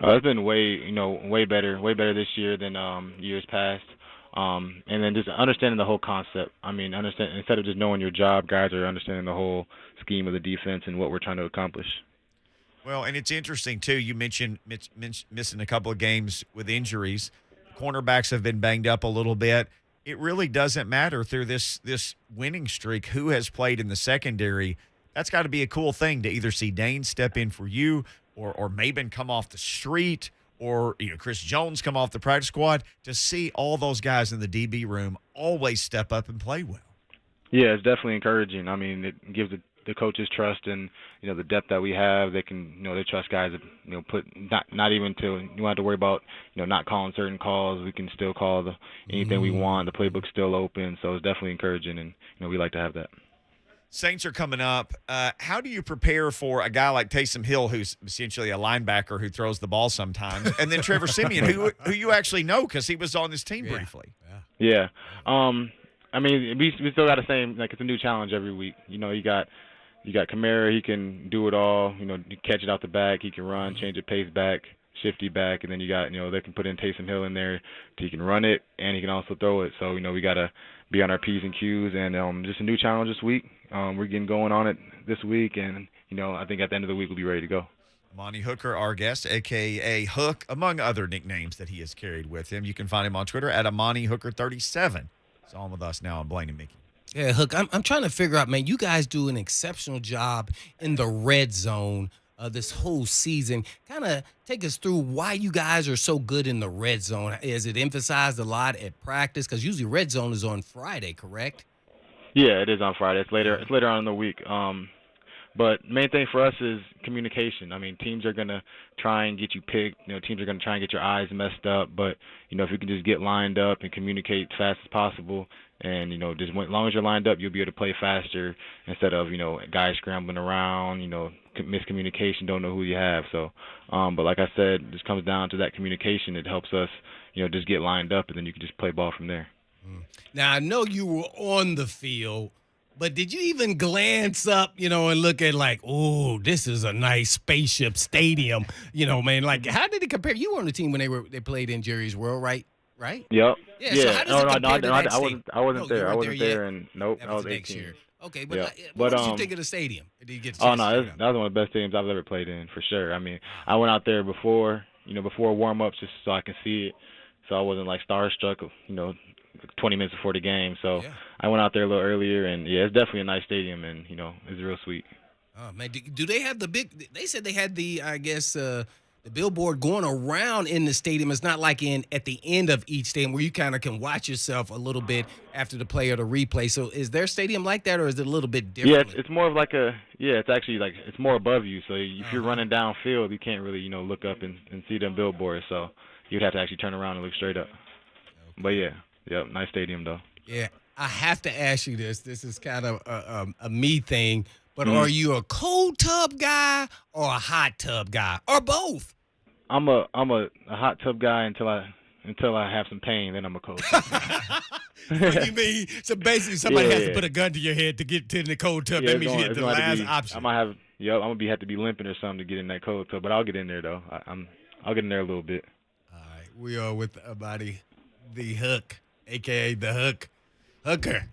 It's been way better this year than years past. And then just understanding the whole concept. I mean, instead of just knowing your job, guys are understanding the whole scheme of the defense and what we're trying to accomplish. Well, and it's interesting, too. You mentioned missing a couple of games with injuries. Cornerbacks have been banged up a little bit. It really doesn't matter through this winning streak who has played in the secondary. That's got to be a cool thing to either see Dane step in for you or Maben come off the street or Chris Jones come off the practice squad, to see all those guys in the DB room always step up and play well. Yeah, it's definitely encouraging. I mean, it gives the coaches trust and the depth that we have. They can they trust guys that put not even to you don't have to worry about not calling certain calls. We can still call anything we want. The playbook's still open, so it's definitely encouraging, and we like to have that. Saints are coming up. How do you prepare for a guy like Taysom Hill, who's essentially a linebacker who throws the ball sometimes, and then Trevor Siemian, who you actually know because he was on this team briefly? Yeah. I mean, we still got the same. It's a new challenge every week. You got Kamara. He can do it all. You catch it out the back. He can run, change the pace back, shifty back, and then you got they can put in Taysom Hill in there. He can run it and he can also throw it. So we got to be on our P's and Q's, and just a new challenge this week. We're getting going on it this week, and I think at the end of the week we'll be ready to go. Monty Hooker, our guest, a.k.a. Hook, among other nicknames that he has carried with him. You can find him on Twitter at Amani Hooker 37. He's on with us now on Blaine and Mickey. Yeah, Hook, I'm trying to figure out, man, you guys do an exceptional job in the red zone this whole season. Kind of take us through why you guys are so good in the red zone. Is it emphasized a lot at practice? Because usually red zone is on Friday, correct? Yeah, it is on Friday. It's later on in the week. But main thing for us is communication. I mean, teams are gonna try and get you picked. Teams are gonna try and get your eyes messed up. But if you can just get lined up and communicate as fast as possible, and just as long as you're lined up, you'll be able to play faster instead of guys scrambling around. Miscommunication, don't know who you have. So, but like I said, this comes down to that communication. It helps us, just get lined up, and then you can just play ball from there. Now, I know you were on the field, but did you even glance up, and look at like, oh, this is a nice spaceship stadium, man? Like, how did it compare? You were on the team when they played in Jerry's World, right? Right? Yep. Yeah. So how does it compare to that stadium? I wasn't there. I wasn't there, yet? and nope, That I was was next 18. year. Okay, but, Yeah. what But, did you think of the stadium? Did you get a Oh chance no, to that check it was out? one of the best stadiums I've ever played in, for sure. I mean, I went out there before warm-ups just so I could see it, so I wasn't like starstruck, 20 minutes before the game. So Yeah. I went out there a little earlier, and yeah, it's definitely a nice stadium, and it's real sweet. Oh man, do they have the big? They said they had the, I guess, the billboard going around in the stadium. It's not like at the end of each stadium where you kind of can watch yourself a little bit after the play or the replay. So is their stadium like that, or is it a little bit different? Yeah, it's more of like it's actually like it's more above you. So if you're running downfield, you can't really look up and see them billboards. So you'd have to actually turn around and look straight up. But yeah, nice stadium though. Yeah, I have to ask you this. This is kind of a me thing, but are you a cold tub guy or a hot tub guy, or both? I'm a hot tub guy until I have some pain. Then I'm a cold tub. What do you mean? So basically, somebody has to Yeah. put a gun to your head to get to the cold tub. Yeah, That means you get the last I option. might have. Yep, I'm gonna have to be limping or something to get in that cold tub, but I'll get in there though. I'll get in there a little bit. All right, we are with Amani the Hook, aka the Hooker.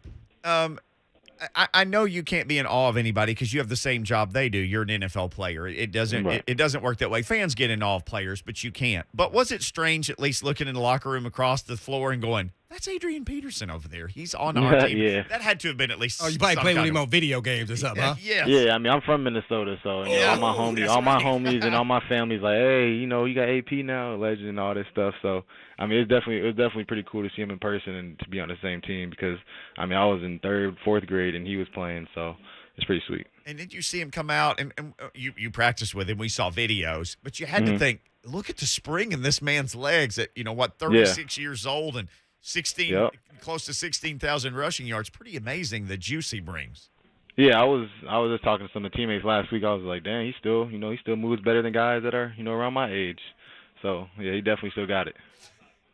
I know you can't be in awe of anybody because you have the same job they do. You're an NFL player. It doesn't Right. it doesn't work that way. Fans get in awe of players, but you can't. But was it strange at least looking in the locker room across the floor and going, that's Adrian Peterson over there. He's on our team. Yeah. That had to have been at least Oh, you probably some play with kind him of- on video games or something, huh? Yeah. Yeah, I mean, I'm from Minnesota, so Yeah. all my Oh, homies, that's all my right. homies, and all my family's like, hey, you got AP now, a legend, and all this stuff. So, I mean, it was definitely pretty cool to see him in person and to be on the same team because, I mean, I was in 3rd, 4th grade and he was playing, so it's pretty sweet. And did you see him come out and you practiced with him? We saw videos, but you had to think, look at the spring in this man's legs at 36 years old and 16, Yep. close to 16,000 rushing yards. Pretty amazing the juice he brings. Yeah, I was just talking to some of the teammates last week. I was like, dang, he still moves better than guys that are around my age. So yeah, he definitely still got it.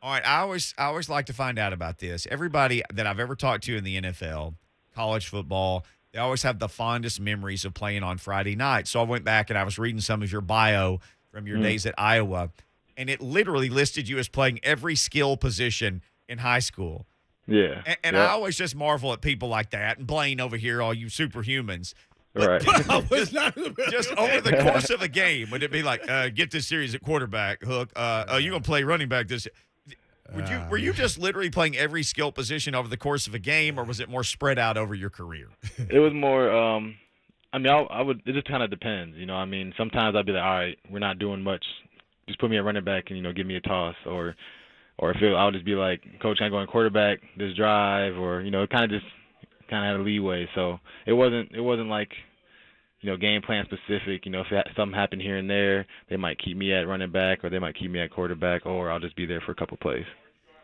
All right, I always like to find out about this. Everybody that I've ever talked to in the NFL, college football, they always have the fondest memories of playing on Friday night. So I went back and I was reading some of your bio from your days at Iowa, and it literally listed you as playing every skill position in high school. Yeah. And Yep. I always just marvel at people like that. And Blaine over here, all you superhumans. Right. It's not Just over the course of a game, would it be like, get this series at quarterback, Hook? You're going to play running back this. Were you just literally playing every skill position over the course of a game, or was it more spread out over your career? It was more. I mean, I would. It just kind of depends, I mean, sometimes I'd be like, all right, we're not doing much. Just put me at running back and give me a toss, or if I'll just be like, Coach, can I go in quarterback this drive, or it kind of had a leeway. So it wasn't like game plan specific. If something happened here and there, they might keep me at running back, or they might keep me at quarterback, or I'll just be there for a couple plays.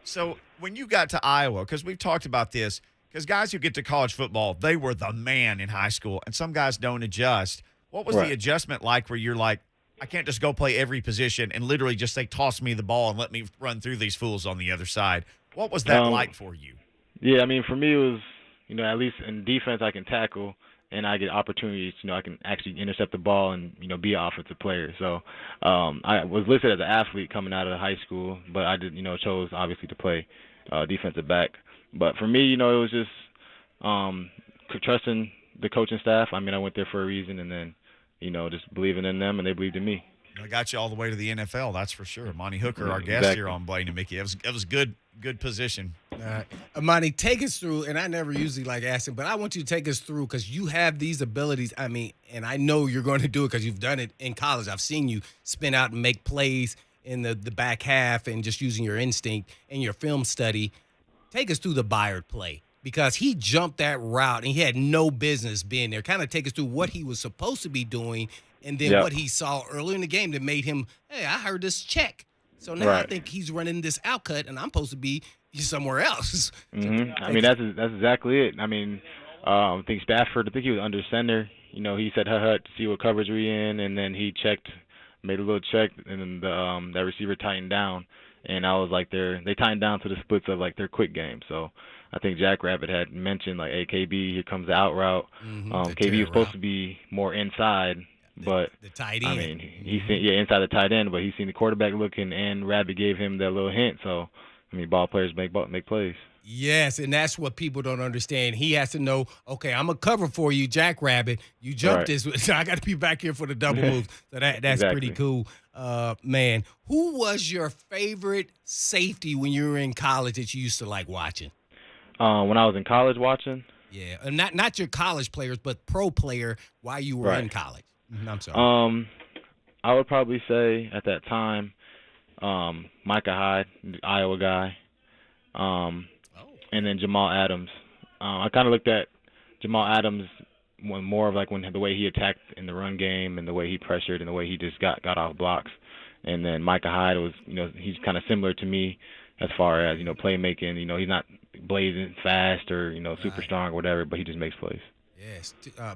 So when you got to Iowa, because we've talked about this, because guys who get to college football, they were the man in high school, and some guys don't adjust. What was the adjustment like where you're like, I can't just go play every position and literally just say, toss me the ball and let me run through these fools on the other side? What was that like for you? Yeah, I mean, for me, it was, at least in defense, I can tackle and I get opportunities. I can actually intercept the ball and, be an offensive player. So I was listed as an athlete coming out of high school, but I did, chose obviously to play defensive back. But for me, it was just trusting the coaching staff. I mean, I went there for a reason, and then, just believing in them, and they believed in me. I got you all the way to the NFL, that's for sure. Monty Hooker, our guest Exactly. here on Blaine and Mickey. It was good position. All right. Amani, take us through, and I never usually like asking, but I want you to take us through because you have these abilities. I mean, and I know you're going to do it because you've done it in college. I've seen you spin out and make plays in the back half and just using your instinct and your film study. Take us through the Byard play. because he jumped that route and he had no business being there. Kind of take us through what he was supposed to be doing and then what he saw early in the game that made him, hey, I heard this check. So now I think he's running this outcut, and I'm supposed to be somewhere else. I mean, that's exactly it. I mean, I think Spafford, I think he was under center. You know, he said hut to see what coverage we in, and then he made a little check, and then that receiver tightened down. And I was like, they tightened down to the splits of like their quick game. So I think Jackrabbit had mentioned like, hey, KB, here comes the out route. KB was supposed to be more inside. But the tight end. I mean, he's seen, inside the tight end, but he's seen the quarterback looking, and Rabbit gave him that little hint. So, I mean, ball players make plays. Yes, and that's what people don't understand. He has to know, okay, I'm going to cover for you, Jackrabbit. You jumped this, so I got to be back here for the double moves. So that's pretty cool. Man, who was your favorite safety when you were in college that you used to like watching? When I was in college watching? Yeah, and not your college players, but pro player while you were in college. I'm sorry. I would probably say at that time, Micah Hyde, the Iowa guy, and then Jamal Adams. I kind of looked at Jamal Adams more of like when the way he attacked in the run game and the way he pressured and the way he just got off blocks. And then Micah Hyde was, he's kind of similar to me as far as, playmaking. He's not blazing fast or, super strong or whatever, but he just makes plays. Yes,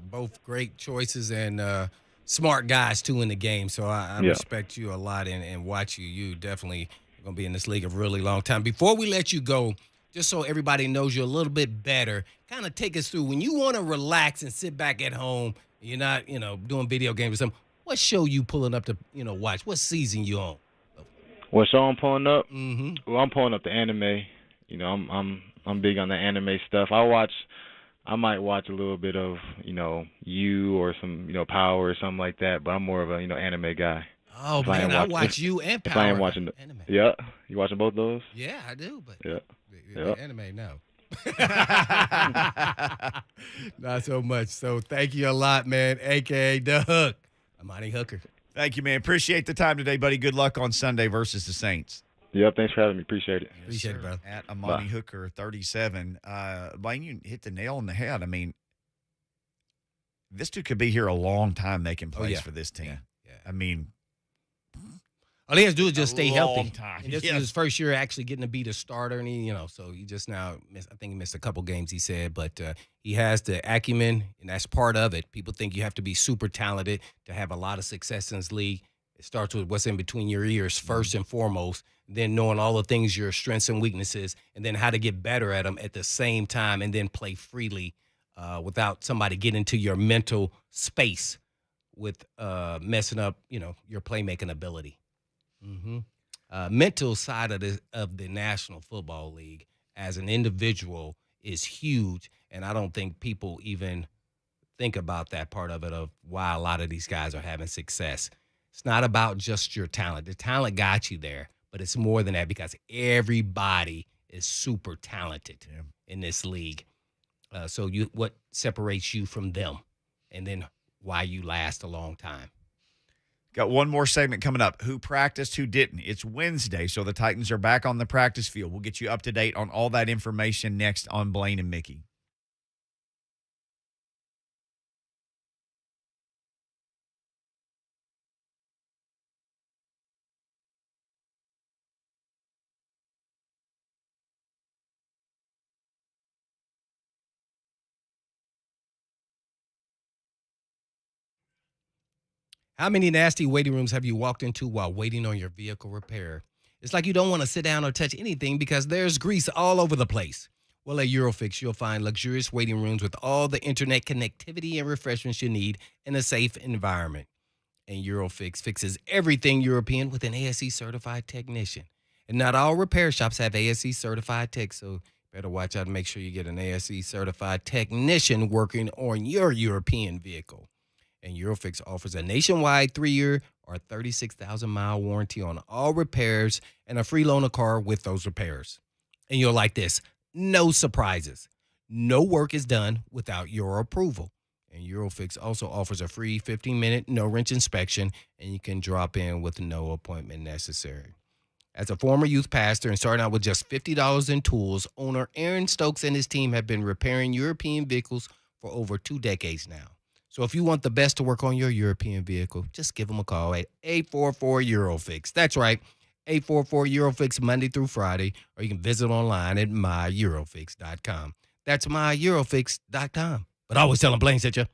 both great choices and smart guys, too, in the game. So I respect you a lot and watch you. You definitely going to be in this league a really long time. Before we let you go, just so everybody knows you a little bit better, kind of take us through when you want to relax and sit back at home, you're not, doing video games or something, what show you pulling up to, watch? What season you on? What show I'm pulling up? Mm-hmm. Well, I'm pulling up the anime. I'm big on the anime stuff. I might watch a little bit of, You or some, Power or something like that, but I'm more of a, anime guy. Oh, man, I watch You and Power. If I ain't watching anime. Yeah, you watching both those? Yeah, I do, but the anime, no. Not so much. So thank you a lot, man, a.k.a. The Hook. Amani Hooker. Thank you, man. Appreciate the time today, buddy. Good luck on Sunday versus the Saints. Yep, thanks for having me. Appreciate it. Appreciate it, bro. At Amani Hooker, 37. Blaine, you hit the nail on the head. I mean, this dude could be here a long time making plays for this team. Yeah. I mean, all he has to do is just stay healthy. Time. And this is his first year actually getting to be the starter, and he, so he just now missed. I think he missed a couple games. He said, but he has the acumen, and that's part of it. People think you have to be super talented to have a lot of success in this league. It starts with what's in between your ears first and foremost, then knowing all the things, your strengths and weaknesses, and then how to get better at them at the same time, and then play freely without somebody getting into your mental space with messing up, your playmaking ability. Mental side of the National Football League as an individual is huge, and I don't think people even think about that part of it, of why a lot of these guys are having success. It's not about just your talent. The talent got you there, but it's more than that because everybody is super talented in this league. So what separates you from them, and then why you last a long time. Got one more segment coming up. Who practiced, who didn't? It's Wednesday, so the Titans are back on the practice field. We'll get you up to date on all that information next on Blaine and Mickey. How many nasty waiting rooms have you walked into while waiting on your vehicle repair? It's like you don't want to sit down or touch anything because there's grease all over the place. Well, at Eurofix, you'll find luxurious waiting rooms with all the internet connectivity and refreshments you need in a safe environment. And Eurofix fixes everything European with an ASE-certified technician. And not all repair shops have ASE-certified techs, so better watch out and make sure you get an ASE-certified technician working on your European vehicle. And Eurofix offers a nationwide 3-year or 36,000-mile warranty on all repairs and a free loan of car with those repairs. And you'll like this. No surprises. No work is done without your approval. And Eurofix also offers a free 15-minute no-wrench inspection, and you can drop in with no appointment necessary. As a former youth pastor and starting out with just $50 in tools, owner Aaron Stokes and his team have been repairing European vehicles for over 2 decades now. So if you want the best to work on your European vehicle, just give them a call at 844-EUROFIX. That's right, 844-EUROFIX Monday through Friday, or you can visit online at myEurofix.com. That's myEurofix.com. But always tell them Blaine sent you.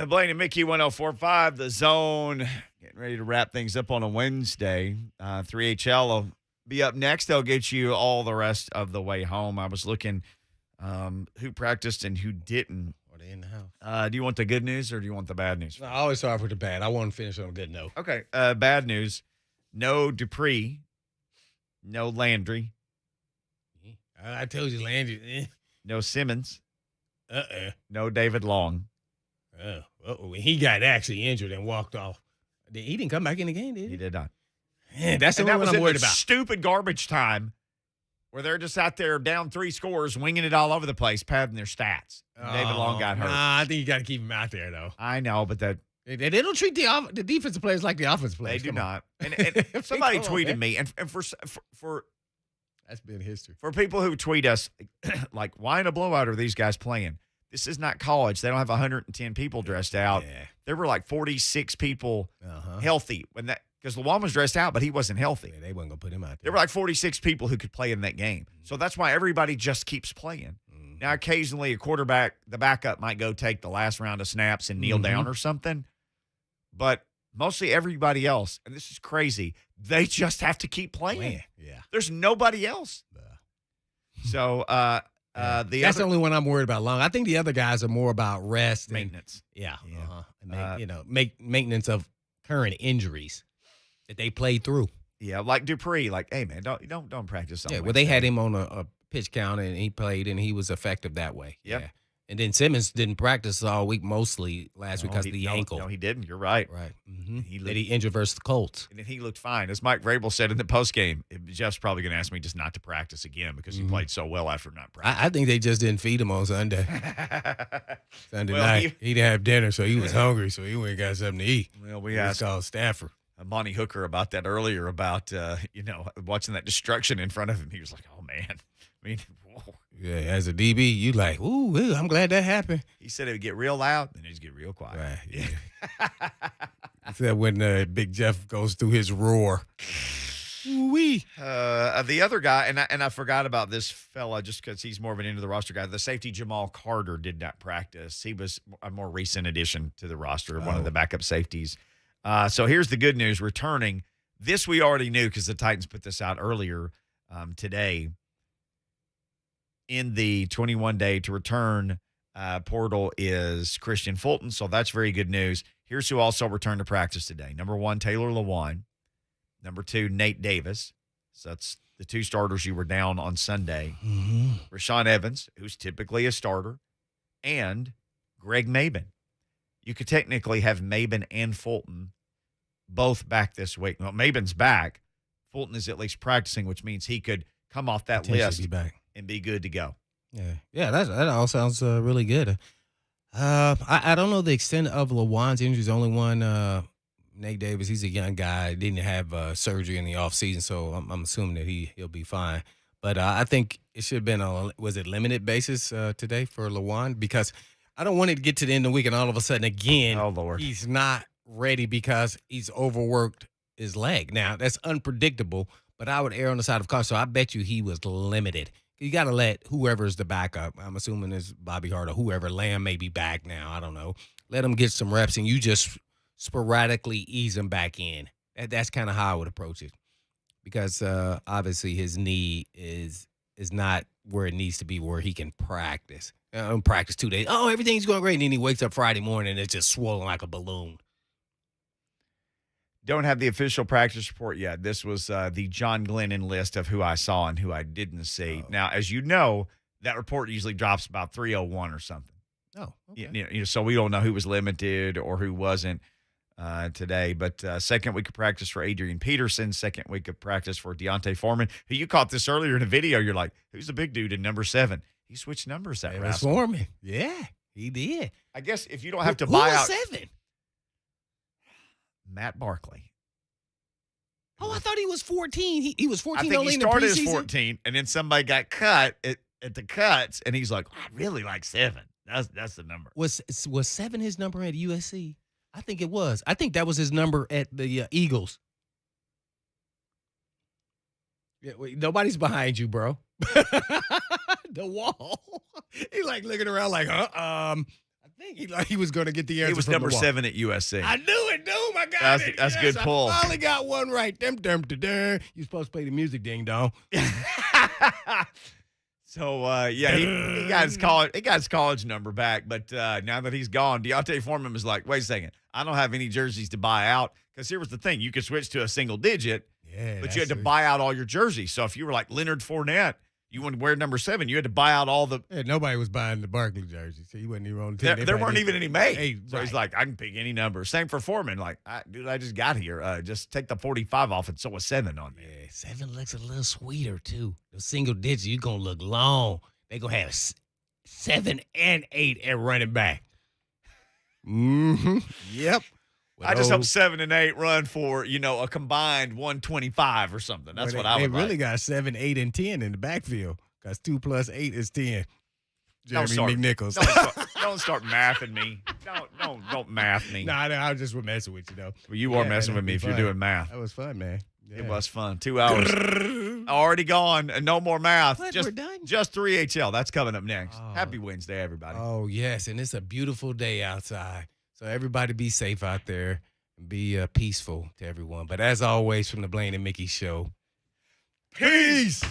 Blaine and Mickey 104.5, The Zone. Getting ready to wrap things up on a Wednesday. 3HL will be up next. They'll get you all the rest of the way home. I was looking who practiced and who didn't. Are they in the house? Do you want the good news or do you want the bad news? No, I always start with the bad. I want to finish on a good note. Okay. Bad news. No Dupree. No Landry. I told you, Landry. No Simmons. Uh-uh. No David Long. When he got actually injured and walked off, he didn't come back in the game, did he? He did not. Man, that's the one I'm worried about. Stupid garbage time where they're just out there down 3 scores, winging it all over the place, padding their stats. David Long got hurt. Nah, I think you got to keep him out there, though. I know, but that They don't treat the defensive players like the offensive they players. do Come on. not. And somebody Come on, tweeted man. me, and for That's been history. for people who tweet us, like, why in a blowout are these guys playing? This is not college. They don't have 110 people dressed out. Yeah. There were like 46 people Uh-huh. healthy because Lawan was dressed out, but he wasn't healthy. Yeah, they wasn't going to put him out there. There were like 46 people who could play in that game. So that's why everybody just keeps playing. Mhm. Now, occasionally a quarterback, the backup might go take the last round of snaps and kneel down or something. But mostly everybody else, and this is crazy, they just have to keep playing. Yeah. There's nobody else. So That's the only one I'm worried about. Long. I think the other guys are more about rest maintenance. And, yeah. Yeah. Uh-huh. And make maintenance of current injuries that they played through. Yeah, like Dupree, like, hey man, don't practice. Yeah. Well, they had him on a pitch count and he played and he was effective that way. Yep. Yeah. And then Simmons didn't practice all week, mostly last week because of the ankle. No, he didn't. You're right. Right. Mm-hmm. He That he injured versus the Colts. And then he looked fine. As Mike Vrabel said in the postgame, Jeff's probably going to ask me just not to practice again because he played so well after not practicing. I think they just didn't feed him on Sunday. Sunday Well, night. He didn't have dinner, so he was hungry, so he went and got something to eat. Well, we He was asked called Stafford. Monty Hooker about that earlier about, watching that destruction in front of him. He was like, oh, man. I mean, whoa. Yeah, as a DB, you like, ooh, I'm glad that happened. He said it would get real loud, then it would get real quiet. Right, yeah. Except when Big Jeff goes through his roar. Ooh-wee. The other guy, and I forgot about this fella just because he's more of an into the roster guy. The safety Jamal Carter did not practice. He was a more recent addition to the roster, one of the backup safeties. So here's the good news: returning. This we already knew because the Titans put this out earlier today. In the 21-day to return portal is Christian Fulton, so that's very good news. Here's who also returned to practice today. Number 1, Taylor Lewan. Number 2, Nate Davis. So that's the 2 starters you were down on Sunday. Mm-hmm. Rashawn Evans, who's typically a starter, and Greg Maben. You could technically have Maben and Fulton both back this week. Well, Maben's back. Fulton is at least practicing, which means he could come off that list Be back. and be good to go. Yeah, that all sounds really good. I don't know the extent of Lawan's injuries. Only one, Nate Davis. He's a young guy. Didn't have surgery in the offseason, so I'm assuming that he'll be fine. But I think it should have been was it limited basis today for Lawan, because I don't want it to get to the end of the week and all of a sudden again, Oh, Lord. he's not ready because he's overworked his leg. Now that's unpredictable, but I would err on the side of caution. So I bet you he was limited. You got to let whoever's the backup, I'm assuming it's Bobby Hart or whoever, Lamb may be back now. I don't know. Let him get some reps, and you just sporadically ease him back in. That's kind of how I would approach it, because obviously his knee is not where it needs to be, where he can practice. Practice 2 days. Oh, everything's going great. And then he wakes up Friday morning and it's just swollen like a balloon. Don't have the official practice report yet. This was the John Glennon list of who I saw and who I didn't see. Now, as you know, that report usually drops about 3:01 or something. Oh, okay. So we don't know who was limited or who wasn't today. But second week of practice for Adrian Peterson, second week of practice for Deontay Foreman, who you caught this earlier in a video. You're like, who's the big dude in number 7? He switched numbers that It was rascal. Foreman. Yeah, he did. I guess if you don't have to Who buy was out 7? Matt Barkley. Oh, I thought he was 14. He was 14 I think only he in the started as preseason? 14, and then somebody got cut at the cuts, and he's like, I really like 7. That's the number. Was 7 his number at USC? I think it was. I think that was his number at the Eagles. Yeah, wait, nobody's behind you, bro. The wall. He's like looking around like, I think he was going to get the answer. He was from number the wall. 7 at USC. I knew it, dude. I got it. That's yes, good pull. I finally got one right. You supposed to play the music, ding dong. So he got his college number back, but now that he's gone, Deontay Foreman was like, wait a second, I don't have any jerseys to buy out. Because here was the thing, you could switch to a single digit, but you had to buy out all your jerseys. So if you were like Leonard Fournette, you wanted to wear number 7, you had to buy out all the. Yeah, nobody was buying the Barkley jersey, so he wasn't even on the team. There weren't even any made. Hey, so he's like, I can pick any number. Same for Foreman. Like, dude, I just got here. Just take the 45 off and sew a 7 on there. Yeah, 7 looks a little sweeter, too. The single digit, you're going to look long. They're going to have 7 and 8 at running back. Mm-hmm. Yep. I just hope 7 and 8 run for, a combined 125 or something. That's what I would They really like. got 7, 8, and 10 in the backfield because 2 plus 8 is 10. Jeremy McNichols. Don't start mathing me. Don't math me. Nah, I was just messing with you, though. Well, you are messing with me if you're doing math. That was fun, man. Yeah. It was fun. 2 hours already gone, and no more math. What? Just, We're done? Just 3HL. That's coming up next. Oh. Happy Wednesday, everybody. Oh, yes, and it's a beautiful day outside. So everybody be safe out there and be peaceful to everyone. But as always, from the Blaine and Mickey Show, Peace.